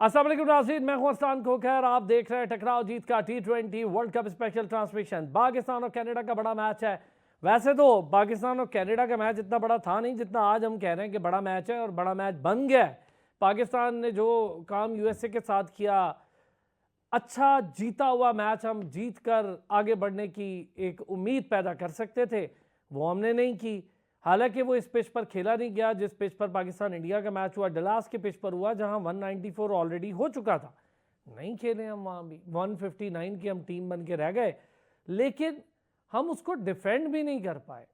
अस्सलाम वालेकुम नाज़रीन, मैं हूं अरसान खोखर। आप देख रहे हैं टकराव जीत का T20 world cup special transmission. Pakistan और कनाडा का बड़ा मैच है। वैसे तो पाकिस्तान और कनाडा का मैच इतना बड़ा था नहीं जितना आज हम कह रहे हैं कि बड़ा मैच है, और बड़ा मैच बन गया है। पाकिस्तान ने जो काम यूएसए के साथ किया, अच्छा जीता हुआ मैच, हम जीत कर आगे बढ़ने की एक उम्मीद पैदा कर सकते थे, वो हमने नहीं की। हालांकि वो इस पिच पर खेला नहीं गया जिस पिच पर पाकिस्तान इंडिया का मैच हुआ, डलास के पिच पर हुआ, जहां 194 ऑलरेडी हो चुका था। नहीं खेले हम वहां भी, 159 की हम टीम बन के रह गए, लेकिन हम उसको डिफेंड भी नहीं कर पाए।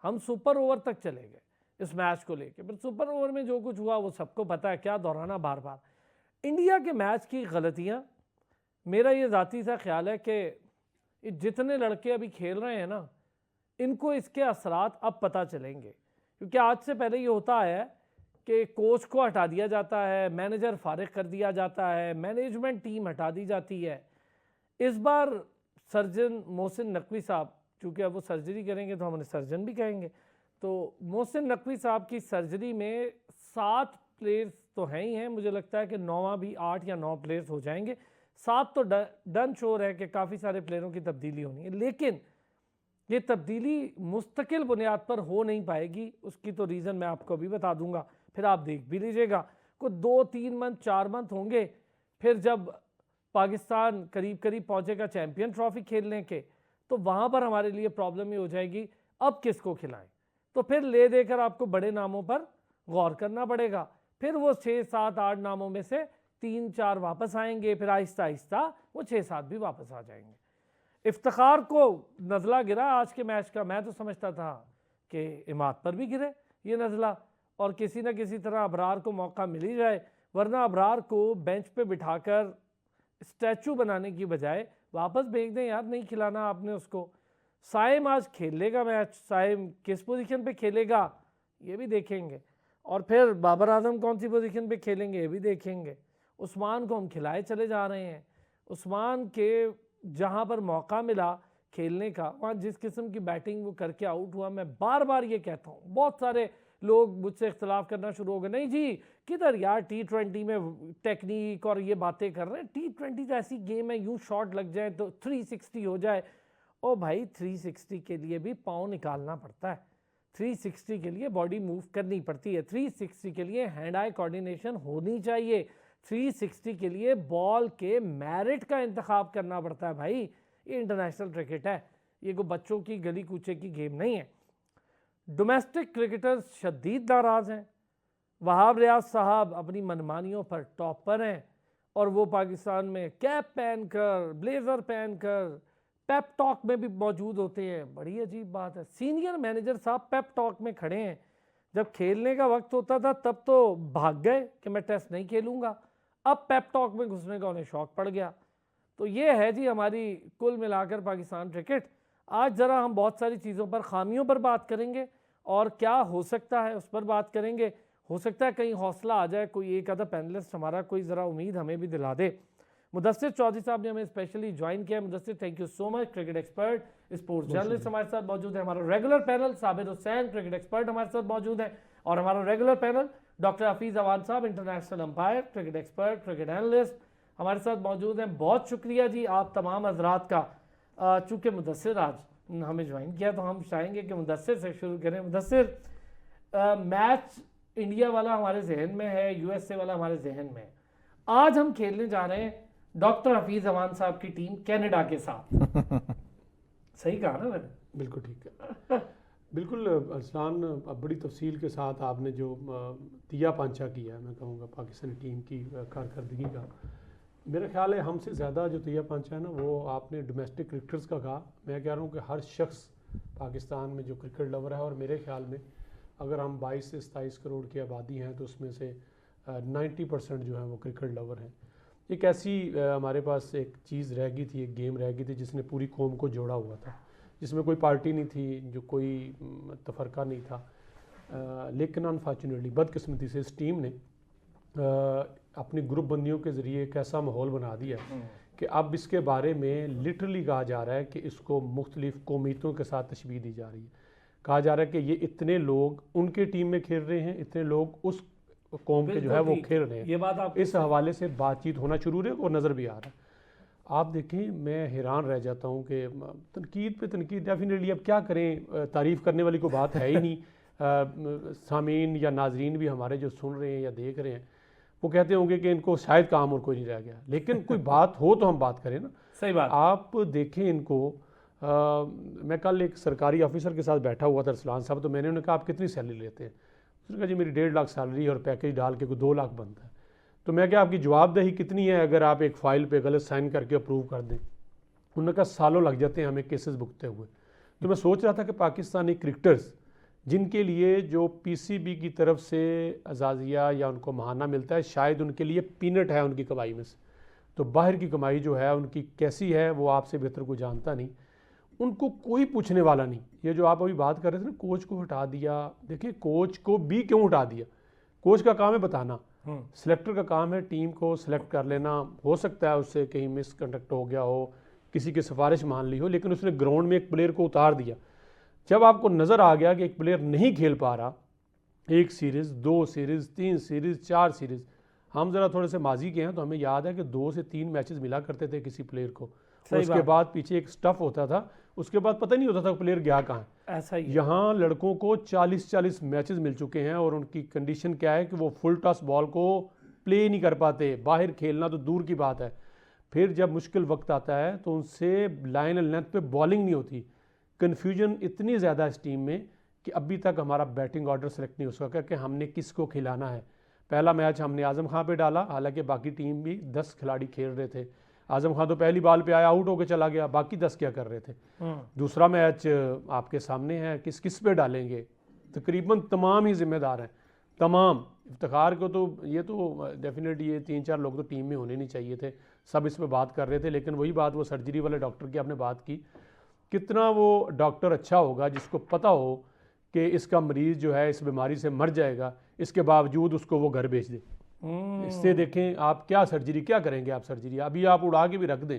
हम सुपर ओवर तक चले गए इस मैच को लेके, फिर सुपर ओवर में जो कुछ हुआ वो सबको पता है, क्या दोहराना बार बार। इंडिया के मैच की गलतियां, मेरा ये ज़ाती सा ख्याल है कि जितने लड़के अभी खेल रहे हैं ना, इनको इसके असरात अब पता चलेंगे। क्योंकि आज से पहले ये होता है कि कोच को हटा दिया जाता है, मैनेजर फारिग कर दिया जाता है, मैनेजमेंट टीम हटा दी जाती है। इस बार सर्जन मोहसिन नकवी साहब, चूँकि अब वो सर्जरी करेंगे तो हम उन्हें सर्जन भी कहेंगे, तो मोहसिन नकवी साहब की सर्जरी में 7 प्लेयर्स तो हैं ही हैं, मुझे लगता है कि 9वां भी 8 या 9 प्लेयर्स हो जाएंगे। 7 तो डन श्योर है कि काफ़ी सारे प्लेयरों की तब्दीली होनी है, लेकिन ये तब्दीली मुस्तकिल बुनियाद पर हो नहीं पाएगी। उसकी तो रीज़न मैं आपको अभी बता दूंगा, फिर आप देख भी लीजिएगा। कुछ 2-3 मंथ 4 मंथ होंगे, फिर जब पाकिस्तान करीब करीब पहुंचेगा चैंपियन ट्रॉफी खेलने के, तो वहाँ पर हमारे लिए प्रॉब्लम ये हो जाएगी, अब किसको खिलाएं। तो फिर ले देकर आपको बड़े नामों पर गौर करना पड़ेगा। फिर वो 6-7-8 नामों में से 3-4 वापस आएंगे, फिर आहिस्ता आहिस्ता वो 6-7 भी वापस आ जाएंगे। इफ्तिखार को नज़ला गिरा आज के मैच का। मैं तो समझता था कि इमाद पर भी गिरे ये नज़ला, और किसी न किसी तरह अबरार को मौका मिल ही जाए, वरना अबरार को बेंच पे बिठाकर स्टैचू बनाने की बजाय वापस भेज दें। यार, नहीं खिलाना आपने उसको। साइम आज खेल लेगा मैच, साइम किस पोजीशन पे खेलेगा ये भी देखेंगे, और फिर बाबर आजम कौन सी पोजीशन पे खेलेंगे ये भी देखेंगे। उस्मान को हम खिलाए चले जा रहे हैं। उस्मान के जहां पर मौका मिला खेलने का, वहाँ जिस किस्म की बैटिंग वो करके आउट हुआ, मैं बार बार ये कहता हूँ। बहुत सारे लोग मुझसे इख्तलाफ करना शुरू हो गए, नहीं जी किधर यार T20 में टेक्निक और ये बातें कर रहे हैं। T20 तो ऐसी गेम है, यूं शॉट लग जाए तो 360 हो जाए। ओ भाई, 360 के लिए भी पाँव निकालना पड़ता है, 360 के लिए बॉडी मूव करनी पड़ती है, 360 के लिए हैंड आई कोऑर्डिनेशन होनी चाहिए, 360 के लिए बॉल के मेरिट का इंतखाब करना पड़ता है। भाई, ये इंटरनेशनल क्रिकेट है, ये कोई बच्चों की गली कूचे की गेम नहीं है। डोमेस्टिक क्रिकेटर्स शदीद नाराज़ हैं। वहाब रियाज साहब अपनी मनमानियों पर टॉप पर हैं, और वो पाकिस्तान में कैप पहनकर, ब्लेजर पहनकर पेप टॉक में भी मौजूद होते हैं। बड़ी अजीब बात है, सीनियर मैनेजर साहब पेप टॉक में खड़े हैं। जब खेलने का वक्त होता था तब तो भाग गए कि मैं टेस्ट नहीं खेलूंगा, अब पेप टॉक में घुसने का उन्हें शौक पड़ गया। तो ये है जी हमारी कुल मिलाकर पाकिस्तान क्रिकेट। आज ज़रा हम बहुत सारी चीज़ों पर, खामियों पर बात करेंगे, और क्या हो सकता है उस पर बात करेंगे। हो सकता है कहीं हौसला आ जाए, कोई एक आधा पैनलिस्ट हमारा कोई ज़रा उम्मीद हमें भी दिला दे। मुदस्सिर चौधरी साहब ने हमें स्पेशली ज्वाइन किया। Mudassir, thank you so much. Cricket expert, sports journalist हमारे साथ मौजूद है। हमारा regular panel Sabir Hussain, cricket expert हमारे साथ मौजूद है, और हमारा regular panel doctor Hafeez Awan साहब, international umpire, cricket expert, cricket analyst हमारे साथ मौजूद हैं। बहुत शुक्रिया जी आप तमाम हजरात का। चूँकि मुदस्सिर आज हमें ज्वाइन किया तो हम चाहेंगे कि मुदस्सिर से शुरू करें। मुदस्सिर, मैच इंडिया वाला हमारे जहन में है, यूएसए वाला हमारे जहन में है। आज हम खेलने जा रहे हैं डॉक्टर हफीज़ अवान साहब की टीम कनाडा के साथ। सही कहा ना मैंने? बिल्कुल ठीक है। बिल्कुल अरसलान, बड़ी तफसील के साथ आपने जो तिया पांचा किया है, मैं कहूँगा पाकिस्तानी टीम की कारकर्दगी का, मेरा ख्याल है हमसे ज़्यादा जो तिया पांचा है ना, वो आपने डोमेस्टिक क्रिकेटर्स का कहा। मैं कह रहा हूँ कि हर शख्स पाकिस्तान में जो क्रिकेट लवर है, और मेरे ख्याल में अगर हम 22 से 27 करोड़ की आबादी हैं तो उसमें से 90% जो है वो क्रिकेट लवर हैं। एक ऐसी हमारे पास एक चीज़ रह गई थी, एक गेम रह गई थी जिसने पूरी कौम को जोड़ा हुआ था, जिसमें कोई पार्टी नहीं थी, जो कोई तफरका नहीं था। लेकिन अनफॉर्चुनेटली, बदकिस्मती से इस टीम ने अपनी ग्रुप बंदियों के ज़रिए एक ऐसा माहौल बना दिया कि अब इसके बारे में लिटरली कहा जा रहा है कि इसको मुख्तलिफ कौमियतों के साथ तशबीह दी जा रही है। कहा जा रहा है कि ये इतने लोग उनके टीम में खेल रहे हैं, इतने लोग उस कौम के जो है वो बिल्कुल खेल रहे हैं। ये बात आप इस हवाले से बातचीत होना शुरू है और नज़र भी आ रहा है। आप देखें, मैं हैरान रह जाता हूँ कि तनकीद पे तनकीद, डेफिनेटली अब क्या करें, तारीफ़ करने वाली कोई बात है ही नहीं। सामीन या नाजरीन भी हमारे जो सुन रहे हैं या देख रहे हैं वो कहते होंगे कि इनको शायद काम और कोई नहीं रह गया, लेकिन कोई बात हो तो हम बात करें ना। सही बात। आप देखें इनको, मैं कल एक सरकारी ऑफिसर के साथ बैठा हुआ था, अरसलान साहब, तो मैंने उन्हें कहा आप कितनी सैलरी लेते हैं? उसने कहा जी मेरी 1.5 लाख सैलरी और पैकेज डाल के कोई 2 लाख बनता है। तो मैं क्या आपकी जवाबदेही कितनी है अगर आप एक फ़ाइल पे गलत साइन करके अप्रूव कर दें? उन्होंने कहा सालों लग जाते हैं हमें केसेस भुगते हुए। तो मैं सोच रहा था कि पाकिस्तानी क्रिकेटर्स जिनके लिए जो पीसीबी की तरफ से अजाजिया या उनको महाना मिलता है, शायद उनके लिए पीनट है उनकी कमाई में से, तो बाहर की कमाई जो है उनकी कैसी है वो आपसे बेहतर कोई जानता नहीं। उनको कोई पूछने वाला नहीं। ये जो आप अभी बात कर रहे थे ना, कोच को हटा दिया, देखिए कोच को भी क्यों हटा दिया? कोच का काम है बताना, सिलेक्टर का काम है टीम को सिलेक्ट कर लेना। हो सकता है उससे कहीं मिसकंडक्ट हो गया हो, किसी की सिफारिश मान ली हो, लेकिन उसने ग्राउंड में एक प्लेयर को उतार दिया। जब आपको नज़र आ गया कि एक प्लेयर नहीं खेल पा रहा, 1 सीरीज़ 2 सीरीज़ 3 सीरीज़ 4 सीरीज़, हम ज़रा थोड़े से माजी के हैं तो हमें याद है कि 2 से 3 मैचेस मिला करते थे किसी प्लेयर को, उसके बाद पीछे एक स्टफ होता था, उसके बाद पता नहीं होता था प्लेयर गया कहाँ है। ऐसा ही यहाँ लड़कों को 40-40 मैचेस मिल चुके हैं और उनकी कंडीशन क्या है कि वो फुल टॉस बॉल को प्ले नहीं कर पाते, बाहर खेलना तो दूर की बात है। फिर जब मुश्किल वक्त आता है तो उनसे लाइन एंड लेंथ पे बॉलिंग नहीं होती। कन्फ्यूजन इतनी ज़्यादा इस टीम में कि अभी तक हमारा बैटिंग ऑर्डर सेलेक्ट नहीं हो सका कि हमने किसको खिलाना है। पहला मैच हमने आज़म खां पे डाला, हालांकि बाकी टीम भी 10 खिलाड़ी खेल रहे थे। आज़म खां तो पहली बॉल पे आया, आउट होकर चला गया, बाकी 10 क्या कर रहे थे। दूसरा मैच आपके सामने है, किस किस पे डालेंगे? तकरीबन तमाम ही जिम्मेदार हैं, तमाम। इफ्तिखार को तो ये तो डेफिनेटली ये 3-4 लोग तो टीम में होने नहीं चाहिए थे, सब इस पर बात कर रहे थे। लेकिन वही बात, वो सर्जरी वाले डॉक्टर की आपने बात की, कितना वो डॉक्टर अच्छा होगा जिसको पता हो कि इसका मरीज़ जो है इस बीमारी से मर जाएगा, इसके बावजूद उसको वो घर भेज दे। इससे देखें आप क्या सर्जरी क्या करेंगे आप सर्जरी, अभी आप उड़ा के भी रख दें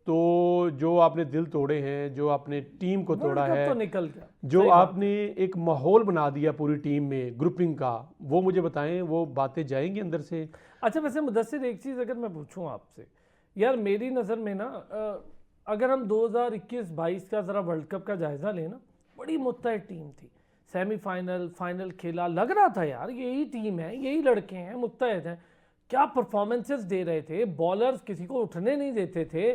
तो जो आपने दिल तोड़े हैं, जो आपने टीम को तोड़ा है, तो निकल गया, जो आपने एक माहौल बना दिया पूरी टीम में ग्रुपिंग का, वो मुझे बताएं वो बातें जाएंगी अंदर से? अच्छा वैसे मुदस्सिर एक चीज़ अगर मैं पूछूं आपसे, यार मेरी नज़र में ना अगर हम 2021-22 का ज़रा वर्ल्ड कप का जायज़ा लें ना, बड़ी मुत्तहद टीम थी, सेमीफाइनल फाइनल खेला, लग रहा था यार यही टीम है, यही लड़के हैं, मुत्तहद हैं, क्या परफॉर्मेंसेस दे रहे थे, बॉलर्स किसी को उठने नहीं देते थे।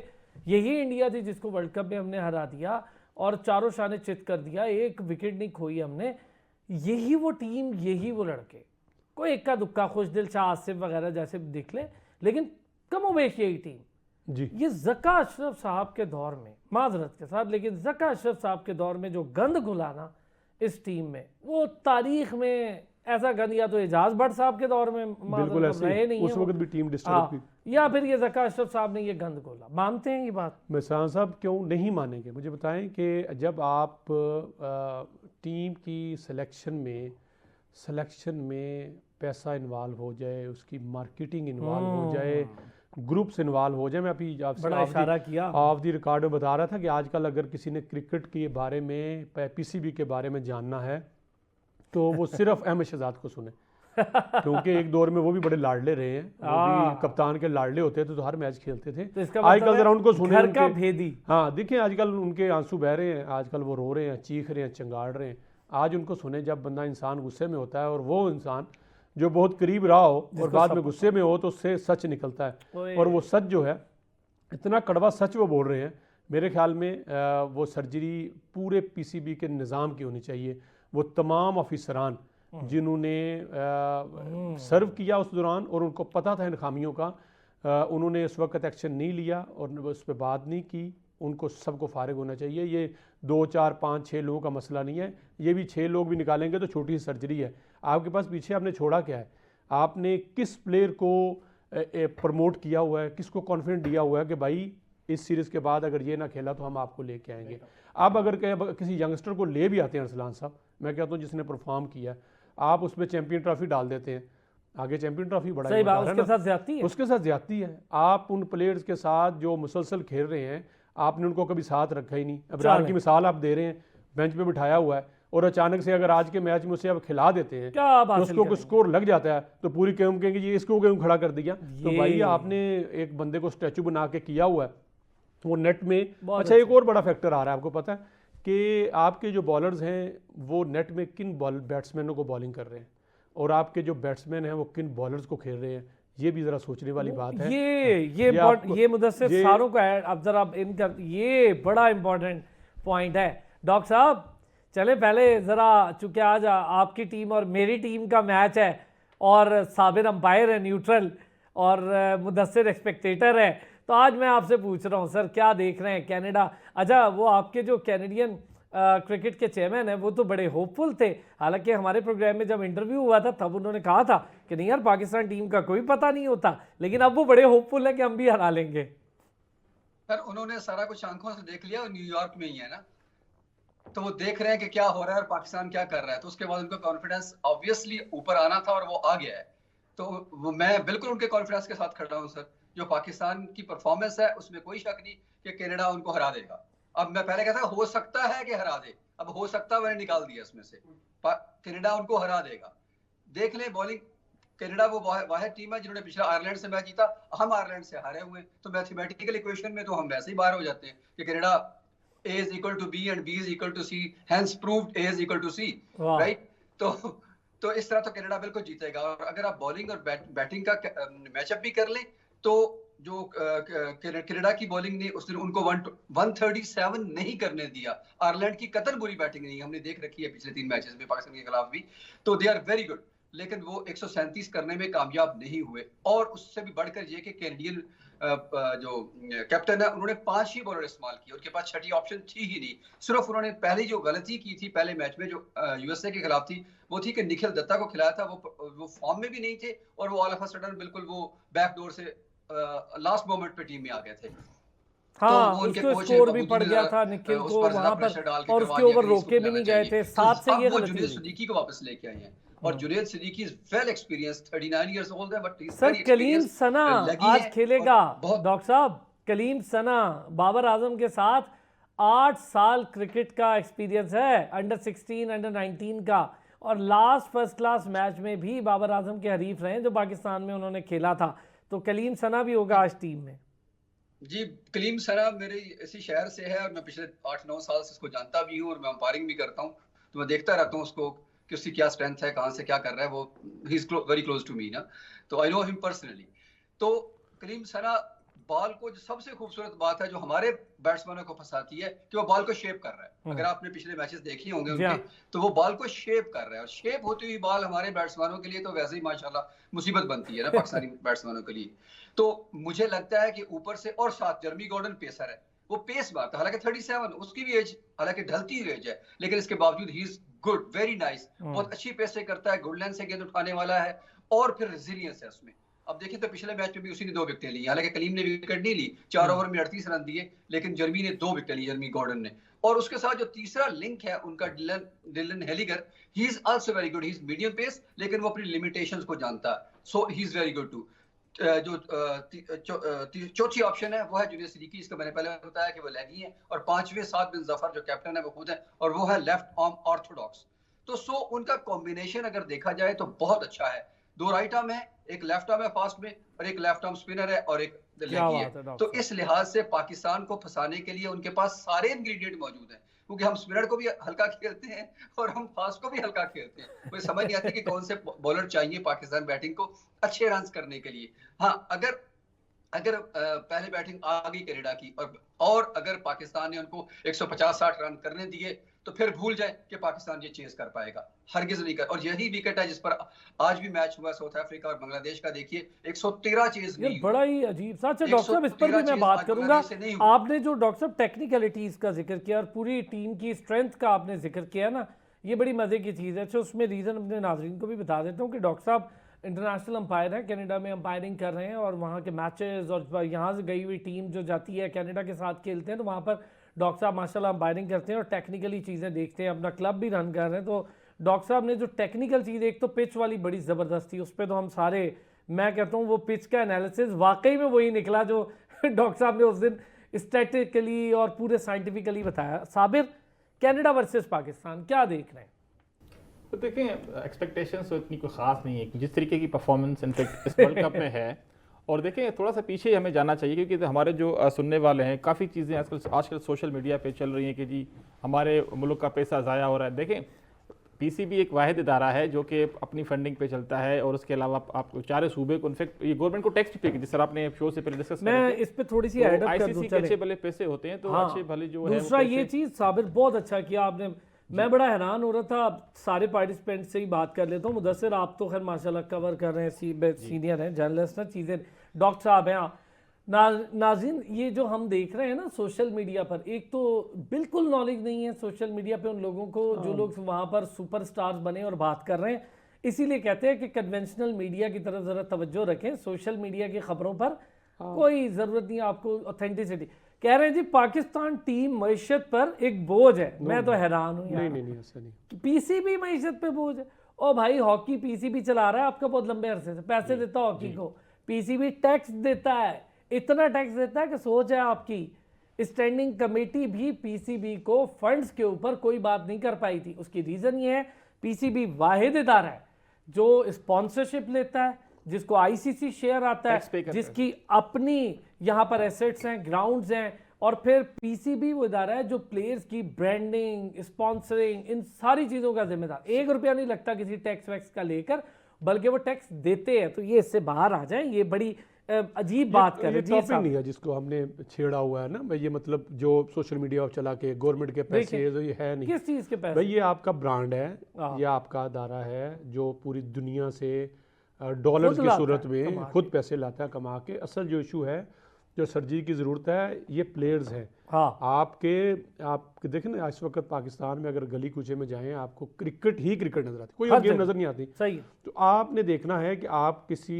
यही इंडिया थी जिसको वर्ल्ड कप में हमने हरा दिया और चारों शाने चित कर दिया, एक विकेट नहीं खोई हमने। यही वो टीम, यही वो लड़के, कोई इक्का दुक्का खुश दिल शाह आसिफ वगैरह जैसे दिख ले, लेकिन कमोबेश यही टीम जी। ये ज़का अशरफ साहब के दौर में, माजरत के साथ, लेकिन ज़का अशरफ साहब के दौर में जो गंद घुला ना इस टीम में, वो तारीख में ऐसा गंद या तो एजाज भट्ट साहब के दौर में बिल्कुल ऐसे रहे नहीं उस वक्त भी टीम डिस्टर्ब की, या फिर ये ज़का अशरफ साहब ने ये गंद घोला। मानते हैं ये बात? मिसान साहब क्यों नहीं मानेंगे? मुझे बताएं कि जब आप टीम की सिलेक्शन में पैसा इन्वॉल्व हो जाए, उसकी मार्केटिंग इन्वॉल्व हो जाए, ग्रुप्स इन्वॉल्व हो जाए। मैं अभी बड़ा इशारा किया, ऑफ द रिकॉर्ड में बता रहा था कि आजकल अगर किसी ने क्रिकेट के बारे में, पीसीबी के बारे में जानना है तो वो सिर्फ अहमद शहजाद को सुने क्योंकि एक दौर में वो भी बड़े लाडले रहे हैं, वो भी कप्तान के लाडले होते थे तो हर मैच खेलते थे। तो आजकल जरा उनको सुने, घर का भेदी। हाँ देखिए आजकल उनके आंसू बह रहे हैं, आजकल वो रो रहे हैं, चीख रहे हैं, चिंगाड़ रहे हैं। आज उनको सुने, जब बंदा इंसान गुस्से में होता है और वो इंसान जो बहुत करीब रहा हो और बाद में गुस्से में हो तो उससे सच निकलता है, और वो सच जो है इतना कड़वा सच वो बोल रहे हैं। मेरे ख्याल में वो सर्जरी पूरे पीसीबी के निज़ाम की होनी चाहिए। वो तमाम ऑफिसरान जिन्होंने सर्व किया उस दौरान और उनको पता था इन खामियों का, उन्होंने इस वक्त एक्शन नहीं लिया और उस पर बात नहीं की, उनको सबको फारिग होना चाहिए। ये 2, 4, 5, 6 लोगों का मसला नहीं है, ये भी 6 लोग भी निकालेंगे तो छोटी सी सर्जरी है। आपके पास पीछे आपने छोड़ा क्या है? आपने किस प्लेयर को प्रमोट किया हुआ है, किसको कॉन्फिडेंट दिया हुआ है कि भाई इस सीरीज़ के बाद अगर ये ना खेला तो हम आपको लेके आएंगे। आप अगर किसी यंगस्टर को ले भी आते हैं अरसलान साहब, मैं कहता हूँ जिसने परफॉर्म किया, आप उसमें चैंपियन ट्रॉफी डाल देते हैं, आगे चैंपियन ट्रॉफी बड़ा सही बात, उसके साथ ज्यादती है, उसके साथ ज्यादती है। आप उन प्लेयर्स के साथ जो मुसलसल खेल रहे हैं, आपने उनको कभी साथ रखा ही नहीं। अब्रार की मिसाल आप दे रहे हैं, बेंच पे बिठाया हुआ है, और अचानक से अगर आज के मैच में उसे आप खिला देते हैं क्या आप तो हासिल उसको कुछ करेंगे? स्कोर लग जाता है तो पूरी गेम कहेंगे जी इसको क्यों खड़ा कर दिया। तो ये भाई आपने एक बंदे को स्टैचू बना के किया हुआ है वो नेट में। बहुत अच्छा एक और बड़ा फैक्टर आ रहा है आपको पता है कि आपके जो बॉलर्स हैं वो नेट में किन बैट्समैनों को बॉलिंग कर रहे हैं और आपके जो बैट्समैन हैं वो किन बॉलर्स को खेल रहे हैं, ये भी ज़रा सोचने वाली बात है। ये मुदस्सिर सारों का है। अब जरा इनका ये बड़ा इंपॉर्टेंट पॉइंट है डॉक्टर साहब। चले पहले ज़रा, चूंकि आज आपकी टीम और मेरी टीम का मैच है और साबिर अंपायर है न्यूट्रल और मुदस्सिर एक्सपेक्टेटर है, तो आज मैं आपसे पूछ रहा हूँ सर क्या देख रहे हैं कनाडा। अच्छा वो आपके जो कैनेडियन क्रिकेट के चेयरमैन हैं वो तो बड़े होपफुल थे, हालांकि हमारे प्रोग्राम में जब इंटरव्यू हुआ था तब उन्होंने कहा था कि नहीं यार पाकिस्तान टीम का कोई पता नहीं होता, लेकिन अब वो बड़े होपफुल है कि हम भी हरा लेंगे। सर उन्होंने सारा कुछ आंखों से देख लिया और न्यूयॉर्क में ही है ना, तो वो देख रहे हैं कि क्या हो रहा है और पाकिस्तान क्या कर रहा है, तो उसके बाद उनको कॉन्फिडेंस ऑब्वियसली ऊपर आना था और वो आ गया है। तो मैं बिल्कुल उनके कॉन्फिडेंस के साथ खड़ा हूँ सर। जो पाकिस्तान की परफॉर्मेंस है उसमें कोई शक नहीं कि कनाडा उनको हरा देगा। अब मैं पहले कहता हो सकता है कि हरा दे, अब हो सकता है मैंने निकाल दिया इसमें से, कनाडा उनको हरा देगा। देख लें बॉलिंग, कनाडा वो वाहिद टीम है जिन्होंने पिछला आयरलैंड से मैच जीता, हम आयरलैंड से हारे हुए, तो मैथमेटिकल इक्वेशन में तो हम वैसे ही बाहर हो जाते हैं कि Canada A is equal to B and B is equal to C, hence proved A is equal to C, right? तो इस तरह तो कनाडा बिल्कुल जीतेगा। और अगर आप बॉलिंग और बैटिंग का मैचअप भी कर लें तो जो कनाडा की बॉलिंग ने उसने उनको 137 नहीं करने दिया। आयरलैंड की कतई बुरी बैटिंग नहीं, हमने देख रखी है पिछले 3 मैचेस में पाकिस्तान के खिलाफ भी, तो दे आर वेरी गुड, लेकिन वो 137 करने में कामयाब नहीं हुए। और उससे भी बढ़कर ये कि कैनेडियन जो कैप्टन है उन्होंने 5 ही बॉलर इस्तेमाल किए, उनके पास छठी ऑप्शन थी ही नहीं। सिर्फ उन्होंने पहली जो गलती की थी पहले मैच में जो यूएसए के खिलाफ थी वो थी कि निखिल दत्ता को खिलाया था, वो फॉर्म में भी नहीं थे और वो ऑल ऑफ अ सडन बिल्कुल वो बैकडोर से लास्ट मोमेंट पे टीम में आ गए थे। हाँ, तो उनके उसको कोच स्कोर भी पड़ गया था निखिल को वहां पर और उसके ओवर रोके भी नहीं गए थे, 7 से ये गलती हुई। सिद्दीकी को वापस लेके आए हैं और Junaid Siddiqui is well experienced, 39 years old है, बट सर कलीम सना आज खेलेगा डॉक्टर साहब। कलीम सना बाबर आजम के साथ 8 साल क्रिकेट का एक्सपीरियंस है, अंडर 16 अंडर 19 का, और लास्ट फर्स्ट क्लास मैच में भी बाबर आजम के हरीफ रहे जो पाकिस्तान में उन्होंने खेला था। तो कलीम सना भी होगा आज टीम में। जी कलीम सना मेरे इसी शहर से है और मैं पिछले 8-9 साल से इसको जानता भी हूँ और मैं अंपायरिंग भी करता हूँ, तो मैं देखता रहता हूँ उसको कि उसकी क्या स्ट्रेंथ है, कहाँ से क्या कर रहा है। वो ही is very close to me ना, तो आई नो हिम पर्सनली। तो कलीम सना बॉल को जो सबसे खूबसूरत बात है जो हमारे बैट्समैनों को फंसाती है कि वो बॉल को शेप कर रहा है। अगर आपने पिछले मैचेस देखे होंगे उनके, तो वो बॉल को शेप कर रहा है और शेप होती हुई बॉल हमारे बैट्समैनों के लिए तो वैसे ही माशाल्लाह मुसीबत बनती है ना पाकिस्तानी बैट्समैनों के लिए। तो मुझे लगता है कि ऊपर से और साथ जर्मी गॉर्डन पेसर है, वो पेस मारता है, हालांकि 37 उसकी भी एज हालांकि ढलती हुई एज है, लेकिन इसके बावजूद he is good, very nice, बहुत अच्छी पेस से करता है, गुड लेंथ से गेंद उठाने वाला है और फिर रेजिलियंस है उसमें। अब देखिए तो पिछले मैच में भी उसी ने 2 विकेटें ली, हालांकि कलीम ने विकेट नहीं ली, 4 ओवर में 38 रन दिए, लेकिन जर्मी ने 2 विकेट ली, जर्मी गॉर्डन ने। और उसके साथ जो तीसरा लिंक है उनका Dillon Heiliger, he is also very good, he is medium pace, लेकिन वो अपनी लिमिटेशंस को जानता है, so he is very good too. जो चौथी ऑप्शन है वो है जुनेद सिद्दीकी, इसका मैंने पहले बताया कि वो लेगी है, और 5वें साद बिन जफर जो कैप्टन है वो खुद है और वो है लेफ्ट आर्म ऑर्थोडॉक्स। तो सो उनका कॉम्बिनेशन अगर देखा जाए तो बहुत अच्छा है, 2 राइट आर्म है, एक लेफ्ट आर्म है फास्ट में और एक लेफ्ट आर्म स्पिनर है और एक लेगी है। तो इस लिहाज से पाकिस्तान को फंसाने के लिए उनके पास सारे इंग्रेडिएंट मौजूद हैं, क्योंकि हम स्पिनर को भी हल्का खेलते हैं और हम फास्ट को भी हल्का खेलते हैं। मुझे समझ नहीं आती कि कौन से बॉलर चाहिए पाकिस्तान बैटिंग को अच्छे रन करने के लिए। हाँ, अगर पहले बैटिंग आ गई कनाडा की और अगर पाकिस्तान ने उनको 150-60 रन करने दिए तो फिर भूल जाए कि पाकिस्तान ये चेज कर पाएगा, हरगिज नहीं कर। और यही विकेट है जिस पर आज भी मैच हुआ साउथ अफ्रीका और बांग्लादेश का, देखिए 113 चेज नहीं, बड़ा ही अजीब सा। अच्छा डॉक्टर साहब इस पर भी मैं बात करूंगा। आपने जो डॉक्टर साहब टेक्निकलिटीज का जिक्र किया और पूरी टीम की स्ट्रेंथ का आपने जिक्र किया ना, ये बड़ी मजे की चीज़ है। अच्छा उसमें रीज़न अपने नाजरीन को भी बता देता हूँ कि डॉक्टर साहब इंटरनेशनल अंपायर हैं, कनाडा में अंपायरिंग कर रहे हैं और वहाँ के मैचेस और यहाँ से गई हुई टीम जो जाती है कनाडा के साथ खेलते हैं तो वहाँ पर डॉक्टर साहब माशाल्लाह अंपायरिंग करते हैं और टेक्निकली चीज़ें देखते हैं, अपना क्लब भी रन कर रहे हैं। तो डॉक्टर साहब ने जो टेक्निकल चीज़, एक तो पिच वाली बड़ी ज़बरदस्त थी, उस पर तो हम सारे, मैं कहता हूँ वो पिच का एनालिसिस वाकई में वही निकला जो डॉक्टर साहब ने उस दिन स्टैटिकली और पूरे साइंटिफिकली बताया। साबिर कनाडा वर्सेस पाकिस्तान, क्या देख रहे हैं? तो देखें, एक्सपेक्टेशंस तो इतनी कोई ख़ास नहीं है जिस तरीके की परफॉर्मेंस इनफेक्ट इस वर्ल्ड कप में है। और देखें, थोड़ा सा पीछे हमें जाना चाहिए, क्योंकि हमारे जो सुनने वाले हैं, काफ़ी चीज़ें आजकल सोशल मीडिया पे चल रही हैं कि जी हमारे मुल्क का पैसा ज़ाया हो रहा है। देखें, पीसीबी एक वाहिद इदारा है जो कि अपनी फंडिंग पे चलता है, और उसके अलावा आप चारे सूबे को इनफेक्ट ये गवर्नमेंट को टैक्स पे, जिस तरह आपने शो से पहले डिस्कस मैं इस पे थोड़ी सी ऐड अप कर दूं, आईसीसी के अच्छे भले पैसे होते हैं, तो हाँ, अच्छे भले जो है दूसरा ये चीज साबिर बहुत अच्छा किया आपने। मैं बड़ा हैरान हो रहा था, सारे पार्टिसिपेंट से ही बात कर लेता हूँ। मुदस्सिर, आप तो खैर माशाल्लाह कवर कर रहे हैं, सीनियर हैं, जर्नलिस्ट हैं, चीज़ें डॉक्टर साहब हैं। नाज़रीन, ये जो हम देख रहे हैं ना सोशल मीडिया पर, एक तो बिल्कुल नॉलेज नहीं है सोशल मीडिया पे उन लोगों को जो लोग वहाँ पर सुपरस्टार्स बने और बात कर रहे हैं। इसीलिए कहते हैं कि कन्वेंशनल मीडिया की तरफ ज़रा तवज्जो रखें, सोशल मीडिया की खबरों पर कोई ज़रूरत नहीं आपको ऑथेंटिसिटी। कह रहे हैं जी पाकिस्तान टीम मईशत पर एक बोझ है। मैं तो हैरान हूँ यार, नहीं ऐसा नहीं। पीसीबी मईशत पे बोझ है? ओ भाई, हॉकी पीसीबी चला रहा है आपका बहुत लंबे अरसे से, पैसे देता हॉकी को, पीसीबी टैक्स देता है, इतना टैक्स देता है कि सोच है आपकी। स्टैंडिंग कमेटी भी पीसीबी को फंड्स के ऊपर कोई बात नहीं कर पाई थी। उसकी रीज़न ये है, पीसीबी वाहिद इदारा है जो स्पॉन्सरशिप लेता है, जिसको आईसीसी शेयर आता है, जिसकी अपनी यहाँ पर एसेट्स हैं, ग्राउंड्स हैं, और फिर पीसीबी वो इदारा है जो प्लेयर्स की ब्रांडिंग, स्पॉन्सरिंग, इन सारी चीज़ों का जिम्मेदार। 1 रुपया नहीं लगता किसी टैक्स वैक्स का लेकर, बल्कि वो टैक्स देते हैं। तो ये इससे बाहर आ जाए, ये बड़ी अजीब बात कर रहे टॉपिक नहीं है जिसको हमने छेड़ा हुआ है ना भाई। ये मतलब जो सोशल मीडिया पर चला के गवर्नमेंट के पैसे, तो ये है नहीं। किस चीज़ के पैसे भाई? ये आपका ब्रांड है, ये आपका अदारा है जो पूरी दुनिया से डॉलर्स की सूरत में खुद पैसे लाता है कमा के। असल जो इशू है, जो सर्जरी की ज़रूरत है, ये प्लेयर्स हैं। हाँ, आपके देखें ना, इस वक्त पाकिस्तान में अगर गली कूचे में जाएं, आपको क्रिकेट ही क्रिकेट नजर आती, कोई और गेम नजर नहीं आती। सही। तो आपने देखना है कि आप किसी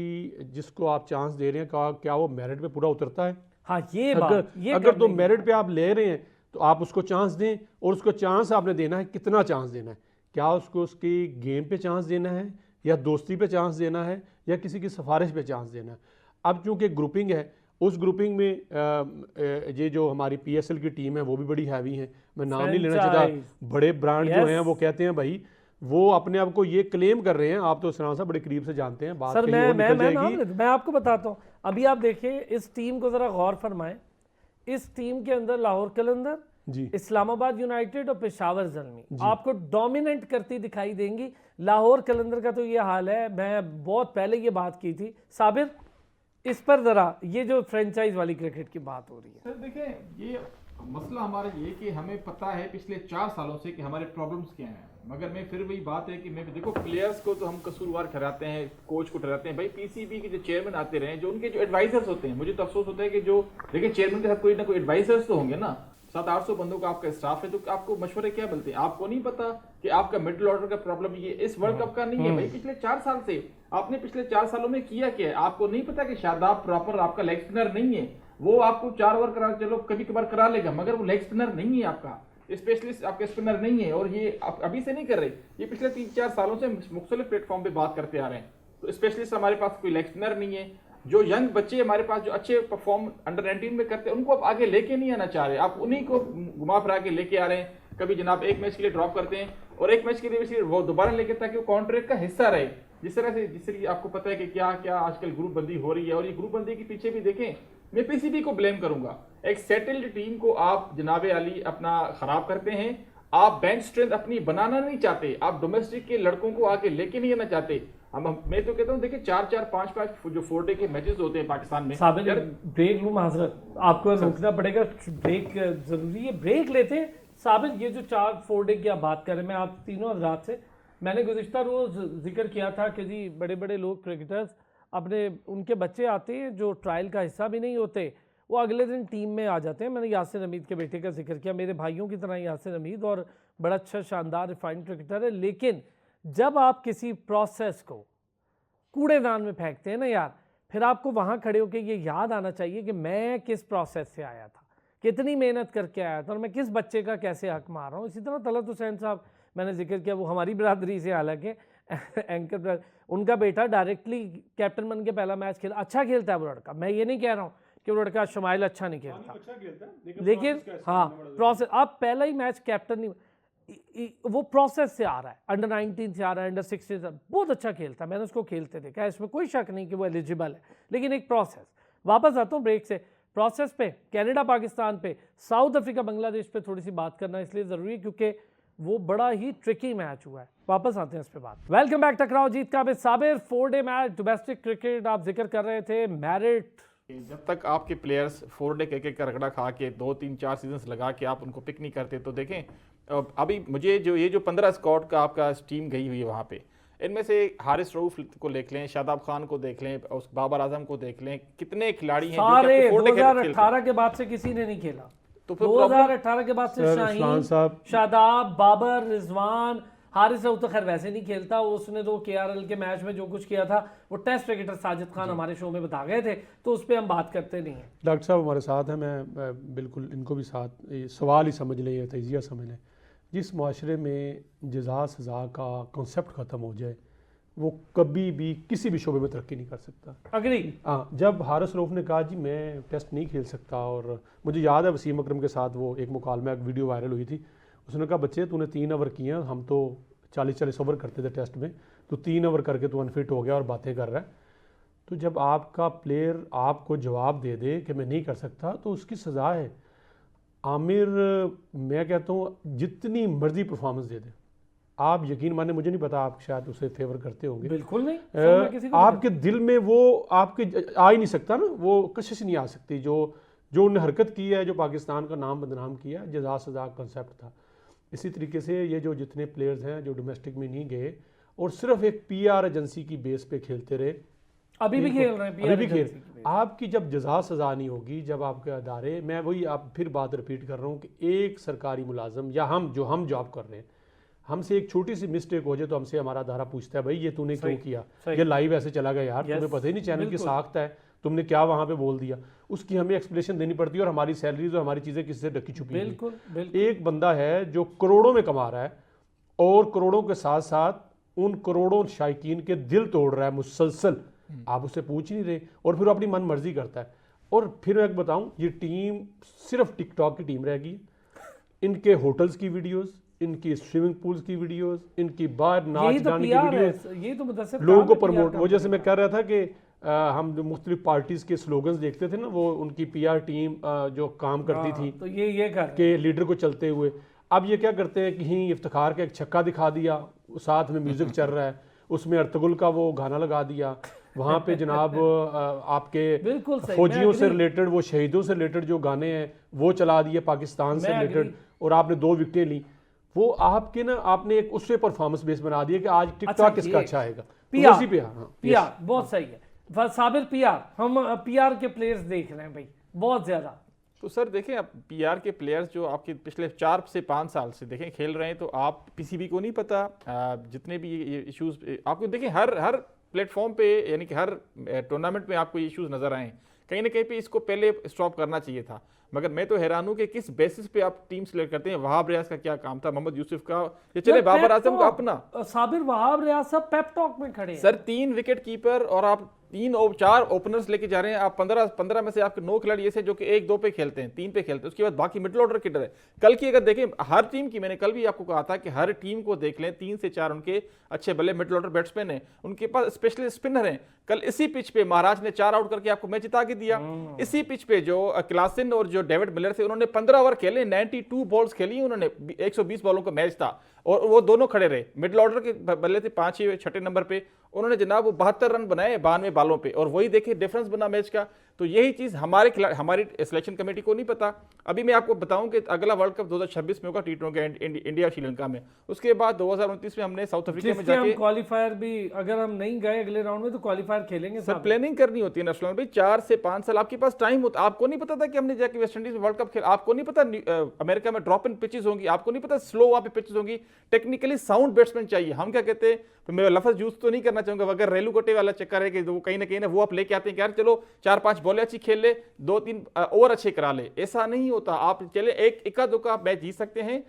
जिसको आप चांस दे रहे हैं, क्या वो मेरिट पे पूरा उतरता है? हाँ, ये अगर तो मेरिट पे आप ले रहे हैं तो आप उसको चांस दें, और उसको चांस आपने देना है, कितना चांस देना है? क्या उसको उसकी गेम पे चांस देना है, या दोस्ती पे चांस देना है, या किसी की सिफारिश पे चांस देना है? अब चूंकि ग्रुपिंग है, उस ग्रुपिंग में ये जो हमारी पीएसएल की टीम है वो भी बड़ी हैवी है। मैं नाम नहीं लेना चाहता, बड़े ब्रांड जो हैं वो कहते हैं भाई, वो अपने आप को ये क्लेम कर रहे हैं। आप तो सना साहब बड़े करीब से जानते हैं बात। सर, मैं आपको बताता हूँ। अभी आप देखिए, इस टीम को जरा गौर फरमाएं। इस टीम के अंदर लाहौर कलंदर, इस्लामाबाद यूनाइटेड और पेशावर ज़ल्मी आपको डोमिनेट करती दिखाई देंगी। लाहौर कलंदर का तो ये हाल है, मैं बहुत पहले ये बात की थी। साबिर, इस पर जरा, ये जो फ्रेंचाइज वाली क्रिकेट की बात हो रही है। सर देखें, ये मसला हमारा ये कि हमें पता है पिछले 4 सालों से कि हमारे प्रॉब्लम्स क्या हैं, मगर मैं फिर वही बात है कि मैं देखो, प्लेयर्स को तो हम कसूरवार ठहराते हैं, कोच को ठहराते हैं। भाई पीसीबी के जो चेयरमैन आते रहे, जो उनके जो एडवाइजर्स होते हैं, मुझे तो अफसोस होता है कि जो देखिए चेयरमैन के साथ कोई ना कोई एडवाइजर्स तो होंगे ना। 700-800 बंदों का आपका स्टाफ है, तो आपको मशवरे क्या मिलते हैं? आपको नहीं पता कि आपका मिडिल ऑर्डर का प्रॉब्लम ये इस वर्ल्ड कप का नहीं है भाई। पिछले 4 साल से आपने पिछले 4 सालों में किया क्या है? आपको नहीं पता कि शादाब प्रॉपर आपका लेग स्पिनर नहीं है। वो आपको 4 ओवर करा, चलो कभी कभार करा लेगा, मगर वो लेग स्पिनर नहीं है, आपका स्पेशलिस्ट आपके स्पिनर नहीं है। और ये आप अभी से नहीं कर रहे, ये पिछले 3-4 सालों से मुख्तलिफ प्लेटफॉर्म पे बात करते आ रहे हैं। तो स्पेशलिस्ट हमारे पास कोई लेग स्पिनर नहीं है। जो यंग बच्चे हमारे पास जो अच्छे परफॉर्म अंडर 19 में करते हैं, उनको आप आगे लेके नहीं आना चाह रहे, आप उन्हीं को घुमा फिरा के लेके आ रहे हैं। कभी जनाब एक मैच के लिए ड्रॉप करते हैं और एक मैच के लिए इसलिए वो दोबारा लेके, ताकि वो कॉन्ट्रैक्ट का हिस्सा रहे। जिस तरह से आपको पता है कि क्या क्या आजकल ग्रुप बंदी हो रही है, और ये ग्रुप बंदी के पीछे भी देखें, मैं पीसीबी को ब्लेम करूंगा। एक सेटल्ड टीम को आप जनाबे अली अपना खराब करते हैं। आप बेंच स्ट्रेंथ अपनी बनाना नहीं चाहते, आप डोमेस्टिक के लड़कों को आगे लेके नहीं आना चाहते। मैं तो कहता हूँ देखिए 4-4, 5-5 जो 4 डे के मैचेस होते हैं पाकिस्तान में। ब्रेक लूँ माजरत, आपको रुकना पड़ेगा, ब्रेक जरूरी है, ब्रेक लेते हैं। साबिर, ये जो 4 डे की आप बात कर रहे हैं, मैं आप तीनों हजरात से मैंने गुज़िश्ता रोज़ जिक्र किया था कि जी बड़े बड़े लोग क्रिकेटर्स अपने, उनके बच्चे आते हैं जो ट्रायल का हिस्सा भी नहीं होते, वो अगले दिन टीम में आ जाते हैं। मैंने यासिर हमीद के बेटे का जिक्र किया, मेरे भाइयों की तरह यासिर हमीद, और बड़ा अच्छा शानदार रिफाइंड क्रिकेटर है। लेकिन जब आप किसी प्रोसेस को कूड़ेदान में फेंकते हैं ना यार, फिर आपको वहाँ खड़े होकर ये याद आना चाहिए कि मैं किस प्रोसेस से आया था, कितनी मेहनत करके आया था, और मैं किस बच्चे का कैसे हक मार रहा हूँ। इसी तरह तलत हुसैन साहब मैंने जिक्र किया, वो हमारी बरादरी से, हालांकि एंकर, उनका बेटा डायरेक्टली कैप्टन बन के पहला मैच खेला, अच्छा खेलता है वो लड़का। मैं ये नहीं कह रहा हूँ कि वो लड़का शुमाइल अच्छा नहीं खेलता, लेकिन हाँ प्रोसेस, आप पहला ही मैच कैप्टन नहीं, वो प्रोसेस से आ रहा है, अंडर 19 से आ रहा है, अंडर 16 से, बहुत अच्छा खेलता है, मैंने उसको खेलते देखा है, इसमें कोई शक नहीं कि वो एलिजिबल है, लेकिन एक प्रोसेस। वापस आता हूँ ब्रेक से, प्रोसेस पे, कनाडा पाकिस्तान पे, साउथ अफ्रीका बांग्लादेश पे थोड़ी सी बात करना इसलिए ज़रूरी है क्योंकि वो बड़ा ही ट्रिकी मैच हुआ है। वापस आते हैं इस पे बात। वेलकम बैक टकराव जीत का साबिर, 4-डे मैच डोमेस्टिक क्रिकेट आप जिक्र कर रहे थे, मेरिट। जब तक आपके प्लेयर्स 4 डे एक का रगड़ा खा के 2-3-4 सीजन्स लगा के आप उनको पिक नहीं करते, तो देखें अभी मुझे जो 15 स्क्वाड का आपका टीम गई हुई है वहाँ पे, इनमें से हारिस रऊफ को देख लें, शादाब खान को देख लें, उस बाबर आजम को देख लें, कितने खिलाड़ी हैं सारे जो 2018 के बाद से किसी ने नहीं खेला। तो फिर 2018 के बाद से सर, शाहीन उस्मान साहब, शादाब, बाबर, रिजवान, हारिस रऊफ तो खैर वैसे नहीं खेलता, उसने तो KRL के मैच में जो कुछ किया था वो टेस्ट क्रिकेटर साजिद खान हमारे शो में बता गए थे, तो उस पर हम बात करते नहीं हैं। डॉक्टर साहब हमारे साथ हैं, मैं बिल्कुल इनको भी साथ ये सवाल ही समझ लें या तजिया समझ लें। जिस माशरे में जज़ा सज़ा का कॉन्सेप्ट ख़त्म हो जाए वो कभी भी किसी भी शोबे में तरक्की नहीं कर सकता। अग्री। हाँ, जब हारिस रऊफ ने कहा जी मैं टेस्ट नहीं खेल सकता, और मुझे याद है वसीम अकरम के साथ वो एक मुकालमा, एक वीडियो वायरल हुई थी, उसने कहा बच्चे तूने 3 ओवर किए, हम तो 40-40 ओवर करते थे टेस्ट में, तो 3 ओवर करके तू अनफिट हो गया और बातें कर रहा है। तो जब आपका प्लेयर आपको जवाब दे दे कि मैं नहीं कर सकता, तो उसकी सज़ा है। आमिर, मैं कहता हूँ जितनी मर्जी परफॉर्मेंस दे दे, आप यकीन माने, मुझे नहीं पता आप शायद उसे फेवर करते होंगे, बिल्कुल नहीं, सब मैं किसी को नहीं आपके दिल में वो आपके आ ही नहीं सकता ना, वो कशिश नहीं आ सकती जो उन्हें हरकत की है, जो पाकिस्तान का नाम बदनाम किया, जज़ा सज़ा कंसेप्ट था। इसी तरीके से ये जो जितने प्लेयर्स हैं जो डोमेस्टिक में नहीं गए और सिर्फ एक PR एजेंसी की बेस पे खेलते रहे, अभी भी खेल रहे हैं, अभी भी PR खेल, एजेंसी की बेस। आपकी जब जज़ा सज़ा नहीं होगी, जब आपके अदारे, मैं वही आप फिर बात रिपीट कर रहा हूँ कि एक सरकारी मुलाजम या हम जॉब कर रहे हैं, हमसे एक छोटी सी मिस्टेक हो जाए तो हमसे हमारा अदारा पूछता है भाई ये तूने क्यों किया, ये लाइव ऐसे चला गया यार, तुम्हें पता ही नहीं चैनल की साख्त है, तुमने क्या वहाँ पे बोल दिया, उसकी हमें एक्सप्लेनेशन देनी पड़ती है, और हमारी सैलरीज और हमारी चीज़ें किसी से ढकी छुपी हुई। बिल्कुल, बिल्कुल। एक बंदा है जो करोड़ों में कमा रहा है और करोड़ों के साथ साथ उन करोड़ों शायकीन के दिल तोड़ रहा है मुसलसल, आप उससे पूछ ही नहीं रहे, और फिर अपनी मन मर्जी करता है। और फिर मैं बताऊं, ये टीम सिर्फ टिकटॉक की टीम रह गई, इनके होटल्स की वीडियोस, इनकी स्विमिंग पूल्स की वीडियोस, इनकी बाहर नाच गाने की वीडियोस, ये तो मुदस्सिर लोगों को खान ने प्रमोट, PR वो जैसे मैं कह रहा था कि हम जो मुख्तलिफ पार्टीज के स्लोगन्स देखते थे ना, वो उनकी PR टीम जो काम करती थी तो ये कर के लीडर को चलते हुए, अब ये क्या करते हैं, कहीं इफ्तिखार का एक छक्का दिखा दिया, साथ में म्यूजिक चल रहा है, उसमें अर्तुगुल का वो गाना लगा दिया, वहाँ पे जनाब आपके बिल्कुल सही, फौजियों मैं से agree। रिलेटेड, वो शहीदों से रिलेटेड जो गाने हैं वो चला दिए, पाकिस्तान से मैं रिलेटेड, और आपने 2 विकेटें ली। वो आपके ना, आपने एक उससे परफॉर्मेंस बेस बना दिया कि आज टिकटॉक किसका अच्छा आएगा, PR, उसी पे। हाँ, PR बहुत सही है साबिर, PR हम PR के प्लेयर्स देख रहे हैं भाई बहुत ज्यादा। तो सर देखें, आप PR के प्लेयर्स जो आपके पिछले 4 से 5 साल से देखें खेल रहे हैं, तो आप PCB को नहीं पता, जितने भी ये इश्यूज आपको देखें हर प्लेटफॉर्म पे, यानी कि हर टूर्नामेंट में आपको ये इश्यूज नजर आए, कहीं ना कहीं पे इसको पहले स्टॉप करना चाहिए था। मगर मैं तो हैरान हूं कि किस बेसिस पे आप टीम सिलेक्ट करते हैं। वहाब रियाज का क्या काम था, मोहम्मद यूसुफ का, ये चले बाबर आजम का अपना, साबिर वहाब रियाज सब पेप टॉक में खड़े हैं। सर 3 विकेट कीपर और आप 4 ओपनर्स लेके जा रहे हैं, आप 15 में से आपके 9 खिलाड़ी ऐसे जो कि 1-2 पे खेलते हैं, 3 पे खेलते हैं, उसके बाद बाकी मिडल ऑर्डर किधर है। कल की अगर देखें हर टीम की, मैंने कल भी आपको कहा था कि हर टीम को देख लें, 3 से 4 उनके अच्छे बल्ले मिडल ऑर्डर बैट्समैन हैं, उनके पास स्पेशली स्पिनर हैं। कल इसी पिच पे महाराज ने 4 आउट करके आपको मैच जिता के दिया। इसी पिच पे जो क्लासन और जो डेविड मिलर थे, उन्होंने 15 ओवर खेले, 92 बॉल्स खेली उन्होंने, 120 बॉलों का मैच था, और वो दोनों खड़े रहे। मिडल ऑर्डर के बल्ले थे 5-6 नंबर पे, उन्होंने जनाब वो 72 रन बनाए 92 बालों पे, और वही देखिए डिफरेंस बना मैच का। तो यही चीज हमारी सिलेक्शन कमेटी को नहीं पता। अभी मैं आपको बताऊं कि अगला वर्ल्ड कप 2026 में होगा T20 इंडिया श्रीलंका में, उसके बाद 2029 में हमने साउथ अफ्रीका में जाके क्वालीफायर भी, अगर हम नहीं गए अगले राउंड में तो क्वालीफायर खेलेंगे। सर प्लानिंग करनी होती है ना भाई, 4 से 5 साल आपके पास टाइम होता। आपको नहीं पता था कि हमने जाके वेस्ट इंडीज में वर्ल्ड कप खेला, आपको नहीं पता अमेरिका में ड्रॉप इन पिचेस होंगी, आपको नहीं पता स्लो वहां पे पिचेस होंगी, टेक्निकली साउंड बैट्समैन चाहिए। हम क्या कहते हैं, तो मैं लफ्ज यूज तो नहीं करना चाहूंगा, अगर रेलू कोटे वाला चक्कर है कि वो कहीं ना कहीं वो आप लेके आते हैं कि यार चलो 4-5 बॉलें अच्छी खेल ले, 2-3 ओवर अच्छे करा ले, ऐसा नहीं होता। आप चले एक इक्का दुक्का मैच जीत सकते हैं,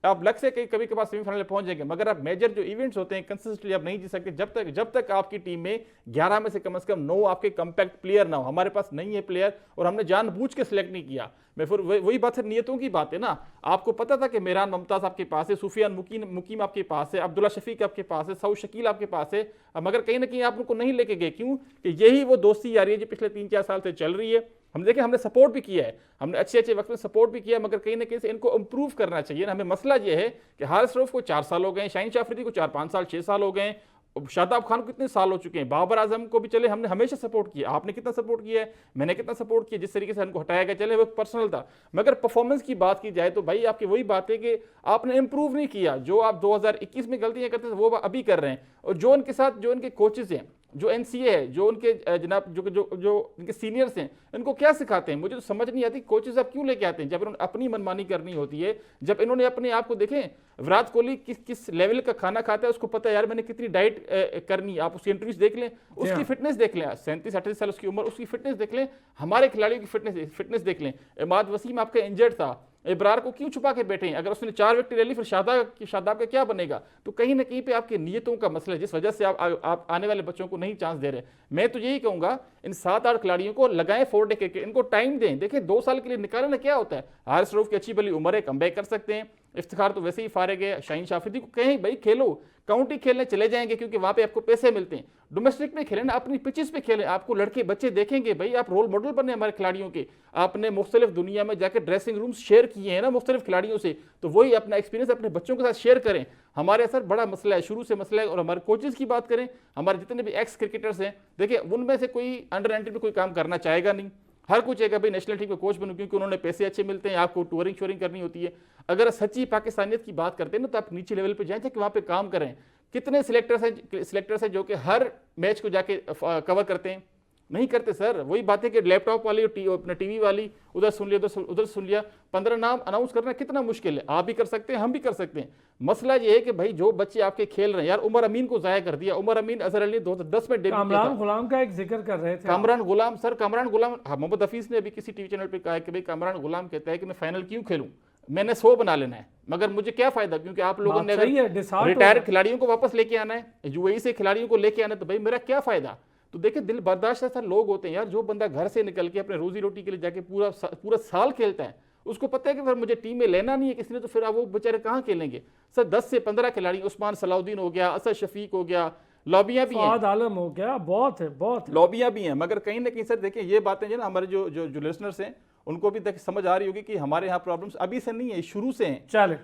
आप लक से कभी कभार सेमीफाइनल में पहुंच जाएंगे, मगर आप मेजर जो इवेंट्स होते हैं कंसिस्टेंटली आप नहीं जीत सकते जब तक आपकी टीम में 11 में से कम 9 आपके कंपैक्ट प्लेयर ना हो। हमारे पास नहीं है प्लेयर और हमने जानबूझ के सिलेक्ट नहीं किया। मैं फिर वही बात है, नियतों की बात है ना। आपको पता था कि मेहरान मुमताज आपके पास है, सुफियान मुकीम आपके पास है, अब्दुल्ला शफीक आपके पास है, सऊद शकील आपके पास है, मगर कहीं ना कहीं आप उनको नहीं लेके गए। क्यों? कि यही वो दोस्ती यारी है जो पिछले 3-4 साल से चल रही है। हम देखें, हमने सपोर्ट भी किया है, हमने अच्छे वक्त में सपोर्ट भी किया, मगर कहीं ना कहीं से इनको इंप्रूव करना चाहिए ना। हमें मसला ये है कि हारिस रऊफ को 4 साल हो गए, शाहीन शाह अफरीदी को 4-5 साल 6 साल हो गए, शादाब खान को कितने साल हो चुके हैं, बाबर आजम को भी चले हमने हमेशा सपोर्ट किया। आपने कितना सपोर्ट किया है, मैंने कितना सपोर्ट किया। जिस तरीके से उनको हटाया गया चले वो पर्सनल था, मगर परफॉर्मेंस की बात की जाए तो भाई आपकी वही बात है कि आपने इंप्रूव नहीं किया। जो आप 2021 में गलतियां करते थे वो अभी कर रहे हैं। और जो उनके साथ जो उनके कोचेज हैं, जो एनसीए है, जो उनके जनाब जो जो जो उनके सीनियर्स हैं, इनको क्या सिखाते हैं मुझे तो समझ नहीं आती। कोचेज आप क्यों लेके आते हैं जब इन्होंने अपनी मनमानी करनी होती है। जब इन्होंने अपने आप को देखें, विराट कोहली किस लेवल का खाना खाता है उसको पता है यार, मैंने कितनी डाइट करनी है। आप उसकी इंटरव्यूज देख लें, उसकी फिटनेस देख लें, 37-38 साल उसकी उम्र, उसकी फिटनेस देख लें। हमारे खिलाड़ियों की फिटनेस देख लें। इमाद वसीम आपका इंजर्ड था, इब्रार को क्यों छुपा के बैठे हैं? अगर उसने 4 विकेट ले ली फिर शादाब का क्या बनेगा? तो कहीं ना कहीं पे आपकी नीयतों का मसला है, जिस वजह से आप आने वाले बच्चों को नहीं चांस दे रहे। मैं तो यही कहूंगा, इन 7-8 खिलाड़ियों को लगाएं 4 डे क्रिकेट, इनको टाइम दें। देखिए 2 साल के लिए निकालना क्या होता है। हारिस रऊफ की अच्छी भली उम्र है, कमबैक कर सकते हैं। इफ्तिखार तो वैसे ही फारिग है। शाहीन शाह अफरीदी को कहें भाई खेलो, काउंटी खेलने चले जाएंगे क्योंकि वहां पे आपको पैसे मिलते हैं। डोमेस्टिक में खेलें ना, अपनी पिचेस पे खेलें, आपको लड़के बच्चे देखेंगे भाई, आप रोल मॉडल बने हमारे खिलाड़ियों के। आपने मुख्तलिफ दुनिया में जाकर ड्रेसिंग रूम शेयर किए हैं ना मुख्तलिफ खिलाड़ियों से, तो वही अपना एक्सपीरियंस अपने बच्चों के साथ शेयर करें। हमारे सर बड़ा मसला है, शुरू से मसला है। और हमारे कोचेस की बात करें, हमारे जितने भी एक्स क्रिकेटर्स हैं, देखिए उनमें से कोई अंडर 19 में कोई काम करना चाहेगा नहीं। हर कोई चाहेगा भाई नेशनल टीम का कोच बनूं, क्योंकि उन्होंने पैसे अच्छे मिलते हैं, आपको टूरिंग शोरिंग करनी होती है। अगर सच्ची पाकिस्तानियत की बात करते हैं ना, तो आप नीचे लेवल पे जाएं, कि वहाँ पे काम करें। कितने सिलेक्टर्स हैं जो कि हर मैच को जाके कवर करते हैं? नहीं करते सर। वही बात है कि लैपटॉप वाली और अपना टीवी वाली उधर सुन लिया, उधर सुन लिया। 15 नाम अनाउंस करना कितना मुश्किल है। आप भी कर सकते हैं, हम भी कर सकते हैं। मसला ये है कि भाई जो बच्चे आपके खेल रहे हैं, यार उमर अमीन को जाया कर दिया। उमर अमीन अजहर अली 2010 में डेब्यू किया था। कामरान गुलाम का एक जिक्र कर रहे थे कामरान गुलाम, सर कामरान गुलाम, मोहम्मद हफीज ने अभी किसी टीवी चैनल पे कहा है कि भाई कामरान गुलाम कहता है कि मैं फाइनल क्यों खेलूं, मैंने 100 बना लेना है, मगर मुझे क्या फायदा, क्योंकि आप लोगों ने रिटायर्ड खिलाड़ियों को वापस लेके आना है, यूएई से खिलाड़ियों को लेके आना है, तो भाई मेरा क्या फायदा। तो देखिए दिल बर्दाश्त ऐसा लोग होते हैं यार, जो बंदा घर से निकल के अपने रोजी रोटी के लिए जाके पूरा साल खेलता है, उसको पता है कि फिर मुझे टीम में लेना नहीं है किसी ने, तो फिर वो बेचारे कहाँ खेलेंगे। सर 10 से 15 खिलाड़ी, उस्मान सलाउद्दीन हो गया, असद शफीक हो गया, लॉबियां भी हैं, आलम हो गया, बहुत है, बहुत लॉबियां भी हैं। मगर कहीं ना कहीं सर देखिए ये बातें जो ना हमारे जो लिसनर्स हैं उनको भी समझ आ रही होगी कि हमारे यहाँ प्रॉब्लम्स अभी से नहीं है, शुरू से हैं। चले,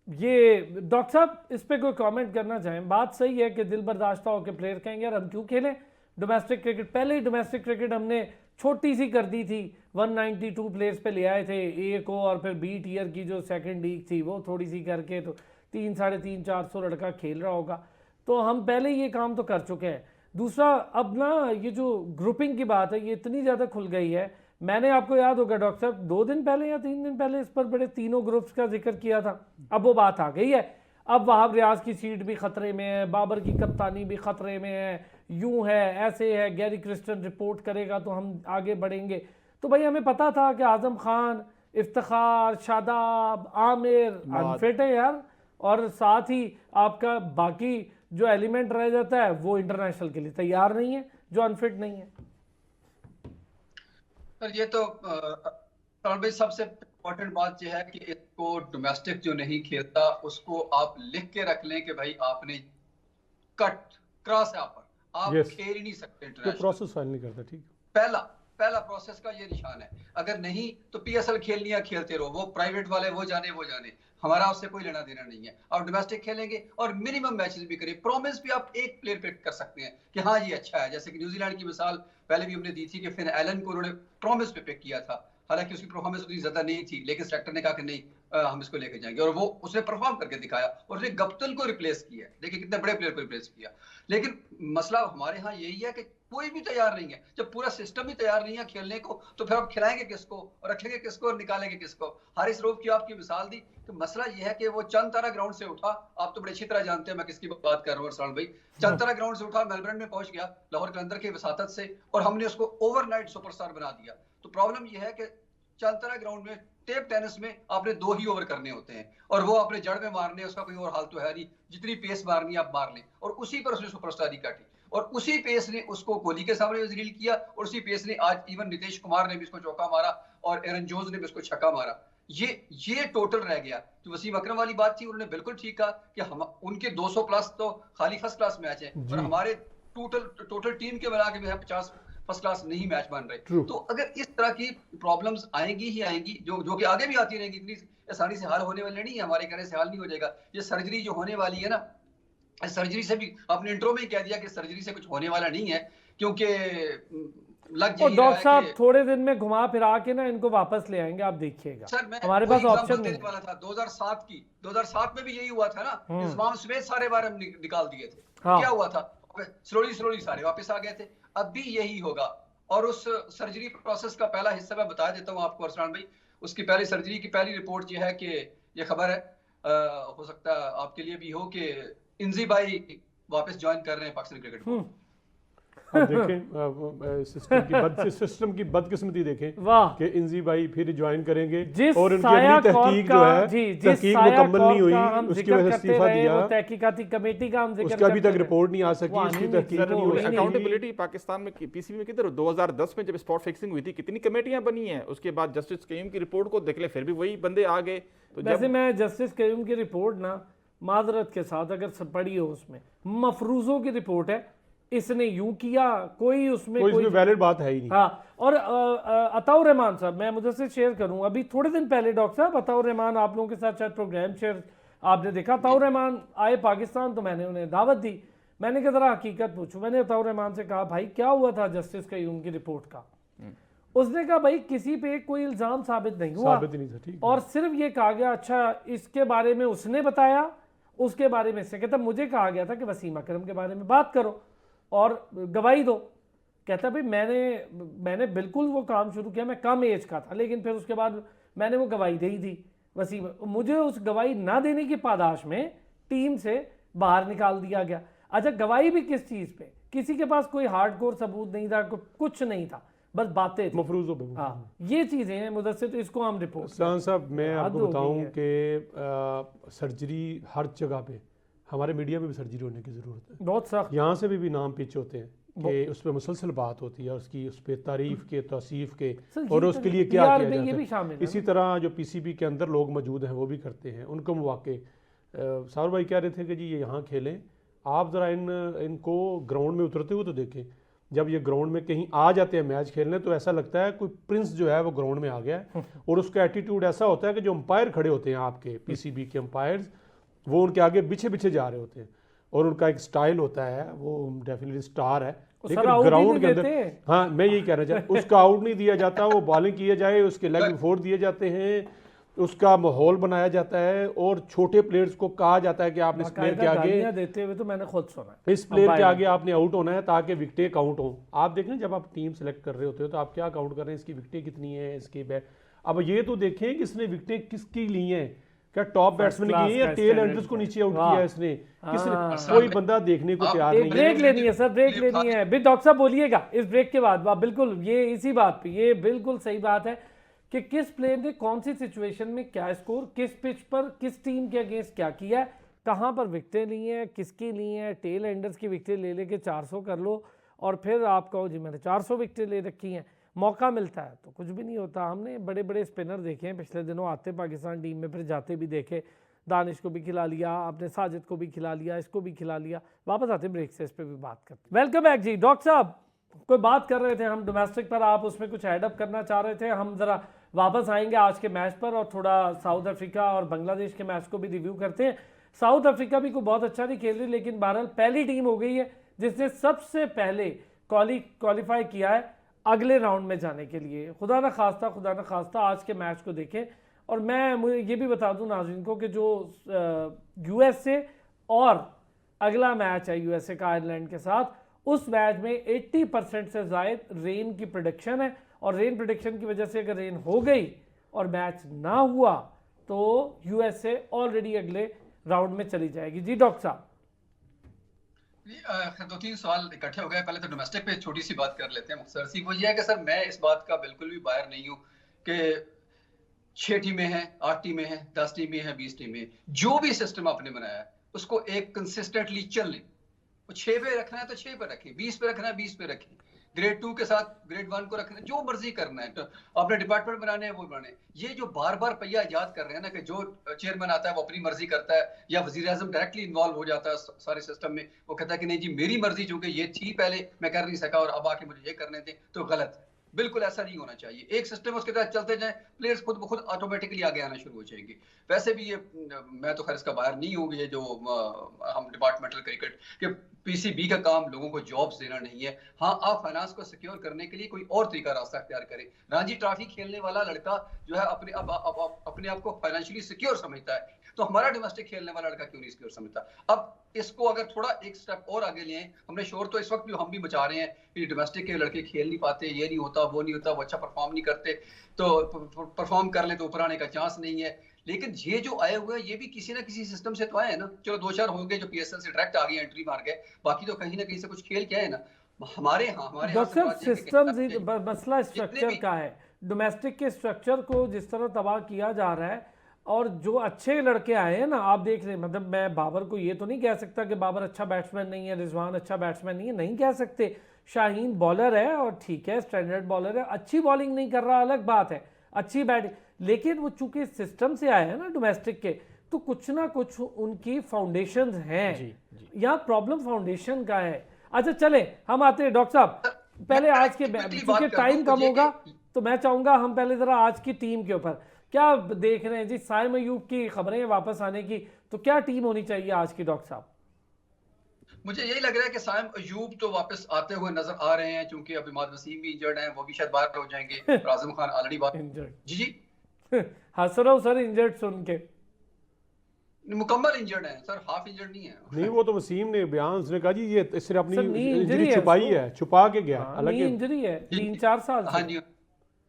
ये डॉक्टर साहब इस पे कोई कमेंट करना चाहें? बात सही है कि दिल बर्दाश्ता होकर प्लेयर कहेंगे यार हम क्यों खेलें डोमेस्टिक क्रिकेट। पहले ही डोमेस्टिक क्रिकेट हमने छोटी सी कर दी थी, 192 प्लेयर्स पे ले आए थे ए को, और फिर बी टियर की जो सेकंड लीग थी वो थोड़ी सी करके, तो 300-300-400 लड़का खेल रहा होगा। तो हम पहले ये काम तो कर चुके हैं। दूसरा, अब ना ये जो ग्रुपिंग की बात है ये इतनी ज़्यादा खुल गई है। मैंने, आपको याद होगा डॉक्टर साहब, 2 दिन पहले या 3 दिन पहले इस पर बड़े तीनों ग्रुप्स का जिक्र किया था। अब वो बात आ गई है, अब वहाब रियाज की सीट भी खतरे में है, बाबर की कप्तानी भी खतरे में है, यूं है ऐसे है, गैरी क्रिस्टन रिपोर्ट करेगा तो हम आगे बढ़ेंगे। तो भाई हमें पता था कि आजम खान, इफ्तिखार, शादाब, आमिर अनफिट है यार, और साथ ही आपका बाकी जो एलिमेंट रह जाता है वो इंटरनेशनल के लिए तैयार नहीं है, जो अनफिट नहीं है। सर ये तो भाई सबसे इम्पोर्टेंट बात यह है कि इसको डोमेस्टिक जो नहीं खेलता उसको आप लिख के रख लें कि भाई आपने कट क्रॉस है, आप खेल ही नहीं सकते इंटरनेशनल, प्रोसेस फाइल नहीं करता। ठीक, पहला प्रोसेस का ये निशान है। अगर नहीं तो पीएसएल खेलनी है, खेलते रहो, वो प्राइवेट वाले वो जाने, हमारा उससे कोई लेना देना नहीं है। आप डोमेस्टिक खेलेंगे और मिनिमम मैचेस भी करें, प्रॉमिस भी आप एक प्लेयर पे कर सकते हैं कि हाँ ये अच्छा है। जैसे कि न्यूजीलैंड की मिसाल पहले भी हमने दी थी कि फिन एलन को उन्होंने प्रॉमिस पे पिक किया था, हालांकि उसकी परफॉर्मेंस उतनी ज्यादा नहीं थी, लेकिन सेलेक्टर ने कहा कि नहीं हम इसको लेके जाएंगे, और वो उसने परफॉर्म करके दिखाया, और उसने गप्टिल को रिप्लेस किया। देखिए कितने बड़े प्लेयर को रिप्लेस किया। लेकिन मसला हमारे यहाँ यही है कि कोई भी तैयार नहीं है। जब पूरा सिस्टम ही तैयार नहीं है खेलने को, तो फिर आप खिलाएंगे किसको और रखेंगे किसको और निकालेंगे किसको। हारिस रऊफ की आपकी मिसाल दी, तो मसला यह है कि वो चंद तारा ग्राउंड से उठा, आप तो बड़ी अच्छी तरह जानते हैं मैं किसकी बात कर रहा हूँ अरसलान भाई। चंद तारा ग्राउंड से उठा, मेलबर्न में पहुंच गया लाहौर कलंदर की वसातत से, और हमने उसको ओवरनाइट सुपरस्टार बना दिया। तो प्रॉब्लम यह है कि चलता रहा ग्राउंड में। टेप टेनिस में आपने 2 ही ओवर करने होते हैं और वो आपने जड़ में मारने, उसका कोई और हाल तो है नहीं, जितनी पेस मारनी आप मार लें। और उसी पर उसने सुपरस्टारी काटी और उसी पेस ने उसको कोहली के सामने जलील किया और उसी पेस ने आज इवन नीतीश कुमार ने भी उसको चौका मारा और एरन जोन्स ने भी उसको छक्का मारा। ये टोटल रह गया। तो वसीम अकरम वाली बात थी, उन्होंने बिल्कुल ठीक कहा कि हम उनके 200 प्लस तो खाली फर्स्ट क्लास मैच है और हमारे टोटल टीम के मिला के 50 फर्स्ट क्लास नहीं मैच बन रहे। तो अगर इस तरह की प्रॉब्लम्स आएंगी ही आएंगी, जो कि आगे भी आती रहेंगी, इतनी आसानी से हल होने वाली नहीं है, हमारे कहने से हल नहीं हो जाएगा। ये सर्जरी जो होने वाली है ना, सर्जरी से भी आपने इंट्रो में ही कह दिया कि सर्जरी से कुछ होने वाला नहीं है, क्योंकि लग और डॉक्टर साहब थोड़े दिन में घुमा फिरा के ना इनको वापस ले आएंगे, आप देखिए। सर मैं हमारे पास ऑप्शन नहीं वाला था 2007 में भी यही हुआ था ना, इंजमाम समेत सारे बार हम निकाल दिए थे। हाँ। क्या हुआ था, स्लोली सारे वापस आ गए थे। अब भी यही होगा। और उस सर्जरी प्रोसेस का पहला हिस्सा मैं बता देता हूँ आपको अरसलान भाई। उसकी पहली सर्जरी की पहली रिपोर्ट ये है कि ये खबर है, हो सकता है आपके लिए भी हो, कि इंजी भाई वापस ज्वाइन कर रहे हैं पाकिस्तान क्रिकेट को। अब देखें सिस्टम की बदकिस्मती देखें कि इंजी भाई फिर ज्वाइन करेंगे और उनकी अगली तहकीक जो है, तहकीक मुकम्मल नहीं हुई, उसकी वजह से इस्तीफा दिया। तहकीकाती कमेटी का हम जिक्र उसका अभी तक रिपोर्ट नहीं आ सकी, उसकी तहकीक नहीं हुई। अकाउंटेबिलिटी पाकिस्तान में पीसीबी में किधर 2010 में जब स्पॉट फिक्सिंग हुई थी कितनी कमेटियां बनी हैं, उसके बाद जस्टिस कयूम की रिपोर्ट को देख ले फिर भी वही बंदे आ गए। तो वैसे मैं जस्टिस कयूम की रिपोर्ट ना माजरत के साथ अगर पढ़ी हो, उसमें मफरूजों की रिपोर्ट है, इसने यूं किया, कोई उसमें वैलिड बात है ही नहीं। हाँ। और अताउर रहमान साहब, मैं मुझे से शेयर करूं, अभी थोड़े दिन पहले डॉक्टर साहब अताउर रहमान आप लोगों के साथ शायद प्रोग्राम शेयर आपने देखा, अताउर रहमान आए पाकिस्तान तो मैंने उन्हें दावत दी। मैंने कहा जरा हकीकत पूछूं, मैंने अताउर रहमान से कहा भाई क्या हुआ था जस्टिस कयूम की रिपोर्ट का। उसने कहा भाई किसी पे कोई इल्जाम साबित नहीं हुआ, और सिर्फ ये कहा गया अच्छा इसके बारे में उसने बताया, उसके बारे में इसने कहता मुझे कहा गया था कि वसीम अकरम के बारे में बात करो और गवाही दो। कहता भाई मैंने बिल्कुल वो काम शुरू किया, मैं कम एज का था, लेकिन फिर उसके बाद मैंने वो गवाही दे ही दी। वसीम, मुझे उस गवाही ना देने की पादाश में टीम से बाहर निकाल दिया गया। अच्छा, गवाही भी किस चीज़ पे? किसी के पास कोई हार्डकोर सबूत नहीं था, कुछ नहीं था, बस बातें मफरूज़। हाँ, ये चीज़ें हैं मुदस्सिर, तो इसको हम रिपोर्ट। साहब मैं आपको बताऊं कि सर्जरी हर जगह पे, हमारे मीडिया में भी सर्जरी होने की ज़रूरत है। बहुत सख्त। यहाँ से भी नाम पिच होते हैं कि उस पर मुसलसल बात होती है, उसकी उस पर तारीफ के, तौसीफ के, और उसके लिए क्या किया जाता है। इसी तरह जो पीसीबी के अंदर लोग मौजूद हैं वो भी करते हैं, उनको मौके। सावर भाई कह रहे थे कि जी ये यहाँ खेलें, आप ज़रा इनको ग्राउंड में उतरते हुए तो देखें। जब ये ग्राउंड में कहीं आ जाते हैं मैच खेलने तो ऐसा लगता है कोई प्रिंस जो है वो ग्राउंड में आ गया है, और उसका एटीट्यूड ऐसा होता है कि जो अंपायर खड़े होते हैं आपके पीसीबी के अंपायर्स, वो उनके आगे पीछे जा रहे होते हैं, और उनका एक स्टाइल होता है, वो डेफिनेटली स्टार है, लेकिन ग्राउंड के अंदर, हाँ मैं यही कहना चाहता, उसका आउट नहीं दिया जाता, वो बॉलिंग किए जाए, उसके लेग फोड़ दिए जाते हैं, उसका माहौल बनाया जाता है, और छोटे प्लेयर्स को कहा जाता है कि आपने इस प्लेयर के आगे देते हुए तो मैंने खुद सुना, इस प्लेयर के आगे आपने आउट होना है ताकि विकेटें काउंट हो। आप देखें जब आप टीम सेलेक्ट कर रहे होते हो तो आप क्या काउंट कर रहे हैं, इसकी विकेटें कितनी है, इसकी बैट। अब ये तो देखें कि इसने विकेटें किसकी ली हैं, क्या टॉप बैट्समैन की है या टेल एंडर्स को नीचे आउट किया है इसने, किसने, कोई बंदा देखने को तैयार नहीं है। ब्रेक लेनी है सर, ब्रेक लेनी है। बिल डॉक्टर साहब बोलिएगा इस ब्रेक के बाद। बिल्कुल ये इसी बात पे, ये बिल्कुल सही बात है कि किस प्लेयर ने कौन सी सिचुएशन में क्या स्कोर, किस पिच पर किस टीम के अगेंस्ट क्या किया है, कहाँ पर विकेटें ली हैं, किसकी ली हैं। टेल एंडर्स की विकेटें ले लेके 400 कर लो और फिर आप कहो जी मैंने 400 विकेटें ले रखी हैं, मौका मिलता है तो कुछ भी नहीं होता। हमने बड़े बड़े स्पिनर देखे हैं पिछले दिनों, आते पाकिस्तान टीम में फिर जाते भी देखे, दानिश को भी खिला लिया आपने, साजिद को भी खिला लिया, इसको भी खिला लिया। वापस आते ब्रेक से इस पर भी बात करते। वेलकम बैक जी। डॉक्टर साहब कोई बात कर रहे थे हम डोमेस्टिक पर, आप उसमें कुछ एडअप करना चाह रहे थे। हम ज़रा वापस आएंगे आज के मैच पर और थोड़ा साउथ अफ्रीका और बांग्लादेश के मैच को भी रिव्यू करते हैं। साउथ अफ्रीका भी कोई बहुत अच्छा नहीं खेल रही, लेकिन बहरहाल पहली टीम हो गई है जिसने सबसे पहले क्वालिफाई किया है अगले राउंड में जाने के लिए। खुदा न खास्ता आज के मैच को देखें। और मैं मुझे ये भी बता दूं नाज़रीन को कि जो यूएसए और अगला मैच है यूएसए का आयरलैंड के साथ, उस मैच में 80% से ज़ायद रेन की प्रेडिक्शन है, और रेन प्रेडिक्शन की वजह से अगर रेन हो गई और मैच ना हुआ तो यूएसए ऑलरेडी अगले राउंड में चली जाएगी। जी डॉक्टर साहब। 2-3 सवाल इकट्ठे हो गए। पहले तो डोमेस्टिक पे छोटी सी बात कर लेते हैं मुख्तसर सी। वो ये है कि सर मैं इस बात का बिल्कुल भी बाहर नहीं हूँ कि 6 टीमें हैं, 8 टीमें हैं, 10 टीमें हैं, 20 टीमें हैं, जो भी सिस्टम आपने बनाया है उसको एक कंसिस्टेंटली चल लें। 6 पे रखना है तो 6 पे रखें, 20 पे रखना है 20 पे रखें, ग्रेड 2 के साथ ग्रेड 1 को रखना है, जो मर्जी करना है। तो आपने डिपार्टमेंट बनाने हैं वो बनाने। ये जो बार बार पहिया याद कर रहे हैं ना कि जो चेयरमैन आता है वो अपनी मर्जी करता है या वजीर आजम डायरेक्टली इन्वॉल्व हो जाता है सारे सिस्टम में, वो कहता है कि नहीं जी मेरी मर्जी चूंकि ये थी पहले मैं कर नहीं सका और अब आके मुझे ये करने थे, तो गलत है। बिल्कुल ऐसा नहीं होना चाहिए। एक सिस्टम उसके तहत चलते जाए, प्लेयर्स खुद ब खुद ऑटोमेटिकली आगे आना शुरू हो जाएंगे। वैसे भी ये मैं तो खैर इसका बाहर नहीं हूँ, ये जो हम डिपार्टमेंटल क्रिकेट के पीसीबी का काम लोगों को जॉब्स देना नहीं है। हाँ, आप फाइनेंस को सिक्योर करने के लिए कोई और तरीका रास्ता अख्तियार करें। रणजी ट्रॉफी खेलने वाला लड़का जो है अपने आप को फाइनेंशियली सिक्योर समझता है, तो हमारा डोमेस्टिक खेलने वाला लड़का क्यों नहीं सिक्योर समझता? अब इसको अगर थोड़ा एक स्टेप और आगे ले आए, हमने शोर तो इस वक्त भी हम भी मचा रहे हैं कि डोमेस्टिक के लड़के खेल नहीं पाते, ये नहीं होता, वो नहीं होता, वो अच्छा परफॉर्म नहीं करते, तो परफॉर्म कर ले तो ऊपर आने का चांस नहीं है। लेकिन ये जो आए हुए हैं ये भी किसी ना किसी सिस्टम से तो आए हैं ना। चलो 2-4 होंगे जो पीएसएल से डायरेक्ट आ गए, एंट्री मार गए, बाकी तो कहीं ना कहीं से कुछ खेल के आए ना। हमारे यहाँ डॉक्टर साहब सिस्टम मसला स्ट्रक्चर का है। डोमेस्टिक के स्ट्रक्चर को जिस तरह तबाह किया जा रहा है, और जो अच्छे लड़के आए हैं ना, आप देख रहे हैं, मतलब मैं बाबर को ये तो नहीं कह सकता कि बाबर अच्छा बैट्समैन नहीं है, रिजवान अच्छा बैट्समैन नहीं है, नहीं कह सकते। शाहीन बॉलर है और ठीक है, स्टैंडर्ड बॉलर है, अच्छी बॉलिंग नहीं कर रहा अलग बात है, अच्छी बैटिंग, लेकिन वो चूंकि सिस्टम से आए हैं ना डोमेस्टिक के, तो कुछ ना कुछ उनकी फाउंडेशन हैं। यहाँ प्रॉब्लम फाउंडेशन का है। अच्छा चले हम आते हैं डॉक्टर साहब, पहले आज के, क्योंकि टाइम कम होगा तो मैं चाहूंगा हम पहले जरा आज की टीम के ऊपर क्या देख रहे हैं जी। साइम अयूब की खबरें वापस आने की, तो क्या टीम होनी चाहिए आज की डॉक्टर साहब? मुझे यही लग रहा है कि साइम अयूब तो वापस आते हुए नजर आ रहे हैं, क्योंकि अब इमाद वसीम भी इंजर्ड हैं, वो भी शायद बाहर हो जाएंगे। आजम खान ऑलरेडी बाहर इंजर्ड। जी हंस रहा हूं सर इंजर्ड सुन के। मुकम्मल इंजर्ड है सर, हाफ इंजर्ड नहीं है। नहीं, वो तो वसीम ने बयान उसने कहा जी ये सिर्फ अपनी सर, नी इंजरी इंजरी है छुपाई उसको। है, छुपा के गया, हाँ, हालांकि इंजरी है 3-4 साल हाँ से।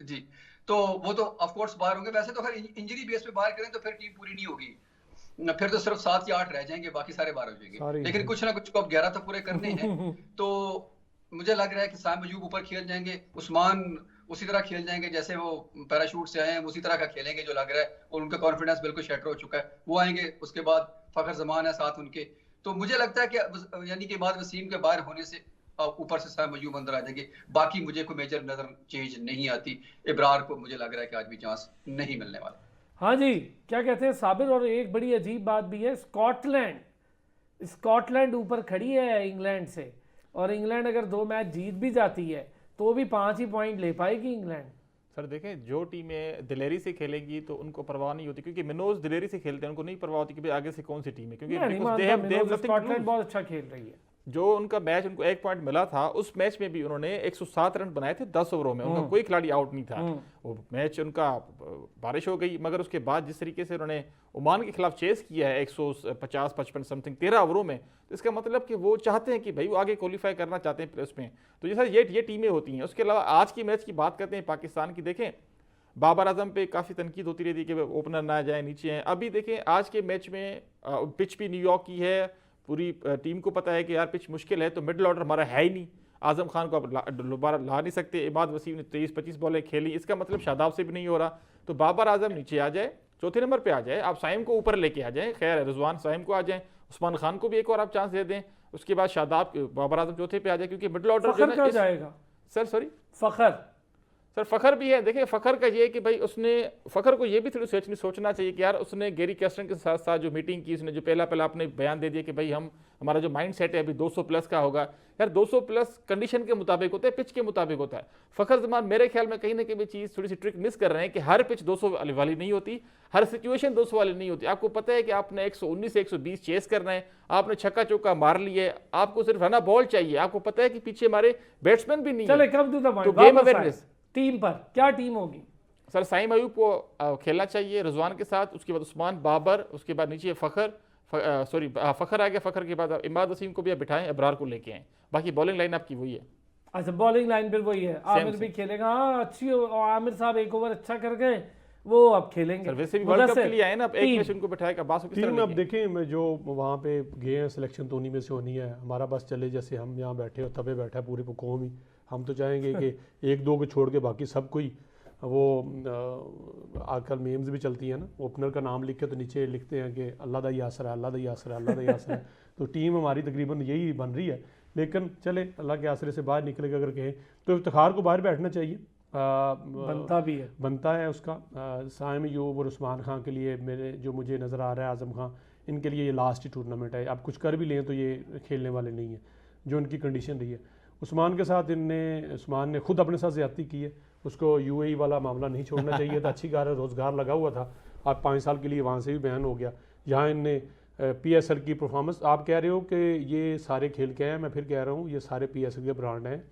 जी, तो वो तो ऑफ कोर्स बाहर होंगे। वैसे तो खैर इंजरी बेस पे बाहर करें तो फिर टीम पूरी नहीं होगी, फिर तो सिर्फ 7 या 8 रह जाएंगे, बाकी सारे बाहर हो जाएंगे। लेकिन कुछ ना कुछ को अब 11 तो पूरे करने हैं। तो मुझे लग रहा है कि साइम अयूब ऊपर खेल जाएंगे, उस्मान उसी तरह खेल जाएंगे जैसे वो पैराशूट से आए हैं, उसी तरह का खेलेंगे जो लग रहा है, और उनका कॉन्फिडेंस बिल्कुल शटर हो चुका है। वो आएंगे, उसके बाद फखर जमान है साथ उनके। तो मुझे लगता है कि यानी कि इमाद वसीम के बाहर होने से ऊपर से साइम अयूब अंदर आ जाएंगे। बाकी मुझे कोई मेजर नजर चेंज नहीं आती। इब्रार को मुझे लग रहा है कि आज भी चांस नहीं मिलने वाला। हाँ जी, क्या कहते हैं साबिर, और एक बड़ी अजीब बात भी है, स्कॉटलैंड ऊपर खड़ी है इंग्लैंड से, और इंग्लैंड अगर 2 मैच जीत भी जाती है तो भी 5 ही पॉइंट ले पाएगी इंग्लैंड। सर देखें, जो टीमें दिलेरी से खेलेंगी तो उनको परवाह नहीं होती, क्योंकि मिनोज दिलेरी से खेलते हैं, उनको नहीं परवाह होती कि भाई आगे से कौन सी टीम है, क्योंकि स्कॉटलैंड बहुत अच्छा खेल रही है। जो उनका मैच उनको 1 पॉइंट मिला था, उस मैच में भी उन्होंने 107 रन बनाए थे 10 ओवरों में, उनका कोई खिलाड़ी आउट नहीं था। वो मैच उनका बारिश हो गई, मगर उसके बाद जिस तरीके से उन्होंने ओमान के खिलाफ चेस किया है 150-55 समथिंग 13 ओवरों में, तो इसका मतलब कि वो चाहते हैं कि भाई वो आगे क्वालिफाई करना चाहते हैं प्लेस में। तो ये सर ये टीमें होती हैं। उसके अलावा आज की मैच की बात करते हैं पाकिस्तान की, देखें बाबर आजम पे काफ़ी तनकीद होती रहती है कि ओपनर ना जाए, नीचे हैं। अभी देखें आज के मैच में पिच भी न्यूयॉर्क की है, पूरी टीम को पता है कि यार पिच मुश्किल है, तो मिडल ऑर्डर हमारा है ही नहीं, आजम खान को आप दोबारा ला नहीं सकते। इमाद वसीम ने 23-25 बॉलें खेली, इसका मतलब शादाब से भी नहीं हो रहा। तो बाबर आजम नीचे आ जाए, चौथे नंबर पे आ जाए, आप साइम को ऊपर लेके आ जाएं, खैर रिजवान साइम को आ जाए, उस्मान खान को भी एक और आप चांस दे दें, उसके बाद शादाब बाबर आजम चौथे पे आ जाए, क्योंकि मिडल ऑर्डर जाएगा। सर सॉरी फखर फखर भी है। देखिए फ़खर का ये कि भाई उसने, फ़खर को ये भी थोड़ी सोचना चाहिए कि यार उसने गैरी कैस्टन के साथ साथ जो मीटिंग की, उसने जो पहला अपने बयान दे दिया कि भाई हमारा जो माइंड सेट है अभी 200 प्लस का होगा। यार 200 प्लस कंडीशन के मुताबिक होता है, पिच के मुताबिक होता है। फ़खर जमान मेरे ख्याल में कहीं ना कहीं चीज़ थोड़ी सी ट्रिक मिस कर रहे हैं कि हर पिच 200 वाली नहीं होती, हर सिचुएशन 200 वाली नहीं होती। आपको पता है कि आपने 119 से 120 चेस करना है, आपने छक्का चौका मार लिया है, आपको सिर्फ रना बॉल चाहिए, आपको पता है कि पीछे हमारे बैट्समैन भी नहीं है। तो गेम अवेयरनेस टीम पर क्या टीम होगी? सर साइम अयूब को खेलना चाहिए रिजवान के साथ, उसके बाद उस्मान, बाबर, उसके बाद नीचे फ़खर आ गया, फ़खर के बाद इमाद वसीम को भी आप बिठाएं, अबरार को लेके आए, बाकी बॉलिंग लाइन आपकी वही है। अच्छा, बॉलिंग लाइन फिर वही है, आमिर भी खेलेगा। हाँ अच्छी, आमिर साहब एक ओवर अच्छा कर गए, वो अब खेलेंगे। सर वैसे भी वर्ल्ड कप के लिए आए ना, अब एक मैच उनको बिठाएगा बास टीम। अब देखें मैं जो वहाँ पे गए हैं, सिलेक्शन तो उन्हीं में से होनी है। हमारा बस चले, जैसे हम यहाँ बैठे और तबे बैठा है पूरी कौम ही, हम तो चाहेंगे कि 1-2 को छोड़ के बाकी सब कोई वो आजकल मीम्स भी चलती हैं ना, ओपनर का नाम लिख के तो नीचे लिखते हैं कि अल्लाह दा ही आसरा है, अल्लाह दा ही आसरा है, अल्लाह दा ही आसरा है। तो टीम हमारी तकरीबन यही बन रही है, लेकिन चले अल्लाह के आसरे से बाहर निकलेगा अगर कहें तो इफ्तिखार को बाहर बैठना चाहिए, बनता भी है, बनता है उसका। साइम यूब और उस्मान खान के लिए मेरे जो मुझे नज़र आ रहा है, आज़म खान, इनके लिए ये लास्ट ही टूर्नामेंट है। आप कुछ कर भी लें तो ये खेलने वाले नहीं हैं, जो इनकी कंडीशन रही है। उस्मान के साथ उस्मान ने खुद अपने साथ ज़्यादती की है, उसको यूएई वाला मामला नहीं छोड़ना चाहिए था। अच्छी कार है, रोज़गार लगा हुआ था, आप 5 साल के लिए वहाँ से भी बैन हो गया। यहाँ इनने PSL की परफॉर्मेंस, आप कह रहे हो कि ये सारे खेल के हैं, मैं फिर कह रहा हूँ ये सारे PSL के ब्रांड हैं।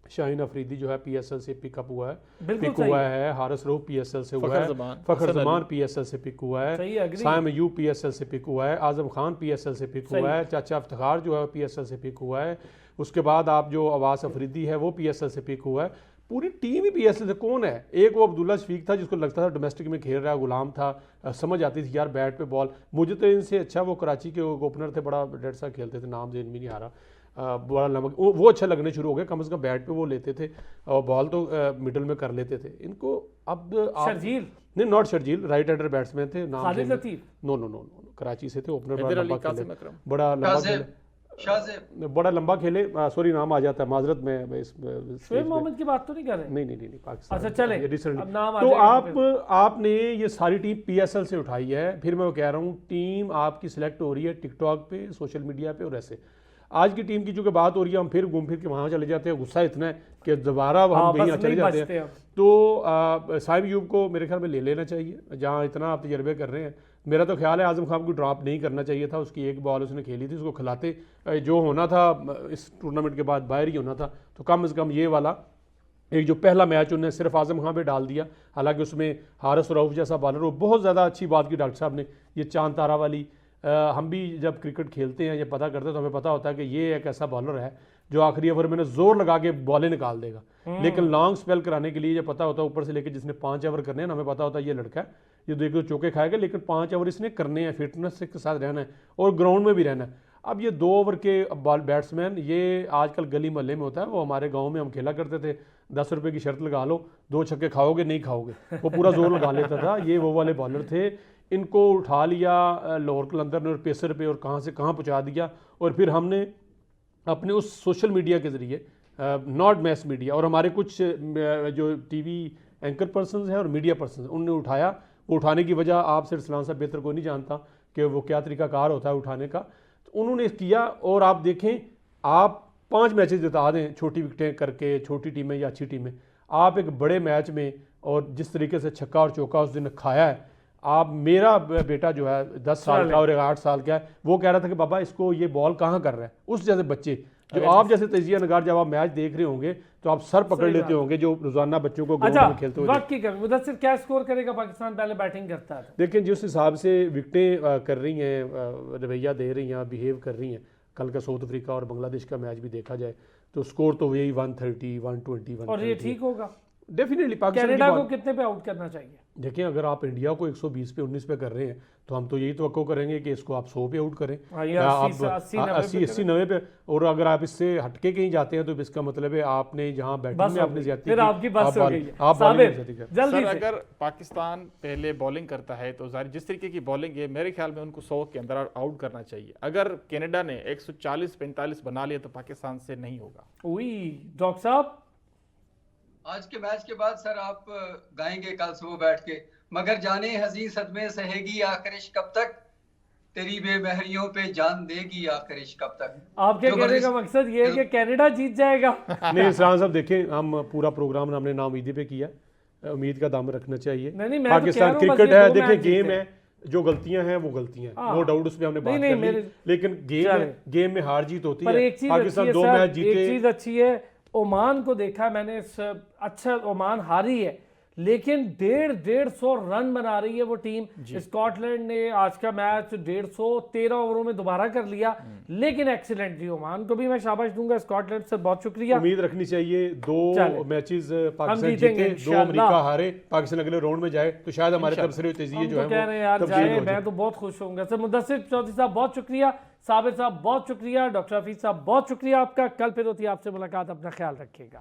शाहीन अफरीदी जो है PSL से पिकअप हुआ है, पिक हुआ है। हारिस रऊफ PSL से हुआ है, फ़खर ज़मान PSL से पिक हुआ है, साइम अयूब PSL से पिक हुआ है, आज़म खान PSL से पिक हुआ है, चाचा इफ्तिखार जो है PSL से पिक हुआ है। उसके बाद आप जो अवास अफरीदी है वो PSL से पिक हुआ है। पूरी टीम ही PSL से। कौन है? एक वो अब्दुल्ला शफीक था जिसको लगता था डोमेस्टिक में खेल रहा है, गुलाम था, समझ आती थी यार बैट पे बॉल। मुझे तो इनसे अच्छा वो कराची के ओपनर थे, बड़ा डेड सा खेलते थे, नाम जेन में नहीं आ रहा, बड़ा लंबा, वो अच्छा लगने शुरू हो गए, कम से कम बैट पे वो लेते थे और बॉल तो मिडल में कर लेते थे। इनको अब शर्जील नहीं, not Sharjeel, right hander batsman थे, नाम खालिद लतीफ़, नो, कराची से थे, ओपनर हैदर अली, बड़ा लंबा खेले, सॉरी नाम आ जाता है, माजरत में शोएब मोहम्मद की बात तो नहीं कर रहे? नहीं पाकिस्तान। अच्छा चले, रिसेंटली नाम तो आपने ये सारी टीम PSL से उठाई है। फिर मैं वो कह रहा हूँ टीम आपकी सिलेक्ट हो रही है टिकटॉक पे, सोशल मीडिया पे और ऐसे। आज की टीम की जो बात हो रही है, हम फिर घूम फिर के वहाँ चले जाते हैं, गुस्सा इतना है कि दोबारा हम वहीं चले जाते हैं। तो साइम यूब को मेरे ख्याल में ले लेना चाहिए, जहाँ इतना आप तजर्बे कर रहे हैं। मेरा तो ख्याल है आज़म खान को ड्रॉप नहीं करना चाहिए था, उसकी एक बॉल उसने खेली थी, उसको खिलाते जो होना था इस टूर्नामेंट के बाद बाहर ही होना था। तो कम से कम ये वाला एक जो पहला मैच उन्हें सिर्फ आज़म खान पे डाल दिया, हालांकि उसमें हारिस रऊफ जैसा बॉलर हो। बहुत ज़्यादा अच्छी बात की डॉक्टर साहब ने, ये चांद तारा वाली। हम भी जब क्रिकेट खेलते हैं या पता करते हैं तो हमें पता होता है कि ये एक ऐसा बॉलर है जो आखिरी ओवर में जोर लगा के बॉलें निकाल देगा, लेकिन लॉन्ग स्पेल कराने के लिए ये पता होता है ऊपर से लेकर जिसने 5 ओवर करने हैं ना, हमें पता होता है ये लड़का है, ये देखो चौके खाएगा, लेकिन 5 ओवर इसने करने हैं, फिटनेस के साथ रहना है और ग्राउंड में भी रहना है। अब ये 2 ओवर के बॉल बैट्समैन, ये आजकल गली मोहल्ले में होता है, वो हमारे गाँव में हम खेला करते थे, 10 रुपये की शर्त लगा लो, 2 छक्के खाओगे नहीं खाओगे, वो पूरा जोर लगा लेता था। ये वो वाले बॉलर थे, इनको उठा लिया लाहौर कलंदर ने और पेसर पे और कहाँ से कहाँ पहुँचा दिया। और फिर हमने अपने उस सोशल मीडिया के ज़रिए, नॉट मैस मीडिया, और हमारे कुछ जो TV एंकर पर्सनस हैं और मीडिया पर्सनस, उनने उठाया। वो उठाने की वजह आप सिर्फ सलाम साहब बेहतर कोई नहीं जानता कि वो क्या तरीकाकार होता है उठाने का, तो उन्होंने किया। और आप देखें, आप 5 मैचेस जिता दें छोटी विकटें करके, छोटी टीमें या अच्छी टीमें, आप एक बड़े मैच में और जिस तरीके से छक्का और चौका उस दिन खाया है। आप, मेरा बेटा जो है 10 साल का और 8 साल का है, वो कह रहा था कि बाबा इसको ये बॉल कहाँ कर रहा है। उस जैसे बच्चे जो आप जैसे तजिया नगार, जब आप मैच देख रहे होंगे तो आप सर पकड़ लेते होंगे, जो रोजाना बच्चों को ग्राउंड में खेलते हुए। वक्त की कमी, मुदस्सिर क्या स्कोर करेगा पाकिस्तान? पहले बैटिंग करता है, देखें जिस हिसाब से विकटें कर रही हैं, रवैया दे रही हैं, बिहेव कर रही हैं, कल का साउथ अफ्रीका और बांग्लादेश का मैच भी देखा जाए तो स्कोर तो वही 130, 120, और ये ठीक होगा डेफिनेटली। पाकिस्तान कनाडा को कितने पे आउट करना चाहिए? देखें, अगर आप इंडिया को 120 पे 19 पे कर रहे हैं तो हम तो यही तवक्को करेंगे कि इसको आप 100 पे आउट करें, 80-90 पे। और अगर आप इससे हटके कहीं जाते हैं तो इसका मतलब है आपने जहां बैटिंग में आपने ज्यादा, फिर आपकी बस हो गई है। आप सर, अगर पाकिस्तान पहले बॉलिंग करता है तो जिस तरीके की बॉलिंग है, मेरे ख्याल में उनको 100 के अंदर आउट करना चाहिए। अगर कनाडा ने 140-45 बना लिया तो पाकिस्तान से नहीं होगा। डॉक्टर साहब, आज के मैच के बाद सर आप गाएंगे कल सुबह बैठ के, मगर जाने हज़ीं सदमे सहेगी आखिरिश कब तक, तेरी बेमहरियों पे जान देगी आखिरिश कब तक। आपके कहने का मकसद ये है कि कनाडा जीत जाएगा? नहीं इस्लाम साहब, देखें हम पूरा प्रोग्राम हमने नाउमीदी पे किया, उम्मीद का दाम रखना चाहिए। पाकिस्तान क्रिकेट है, देखिए गेम है, जो गलतियां हैं वो गलतियां हैं, नो डाउट, उस पर हमने बात कर ली, लेकिन गेम में हार जीत होती है। पाकिस्तान 2 मैच जीते। एक चीज अच्छी है, ओमान को देखा मैंने, अच्छा ओमान हारी है लेकिन 150 रन बना रही है वो टीम। स्कॉटलैंड ने आज का मैच 113 ओवरों में दोबारा कर लिया, लेकिन एक्सीलेंट जी। ओमान को भी मैं शाबाश दूंगा, स्कॉटलैंड से बहुत शुक्रिया। उम्मीद रखनी चाहिए 2 मैचेस पाकिस्तान जीते, 2 अमेरिका हारे, पाकिस्तान अगले राउंड में जाए तो शायद हमारे तरफ से तेजी जो है कह रहे हैं यार जाए, मैं तो बहुत खुश होऊंगा। सर मुदस्सिर चौधरी साहब बहुत शुक्रिया, साबिर साहब बहुत शुक्रिया, डॉक्टर हफीज साहब बहुत शुक्रिया आपका। कल फिर होती है आपसे मुलाकात, अपना ख्याल रखिएगा।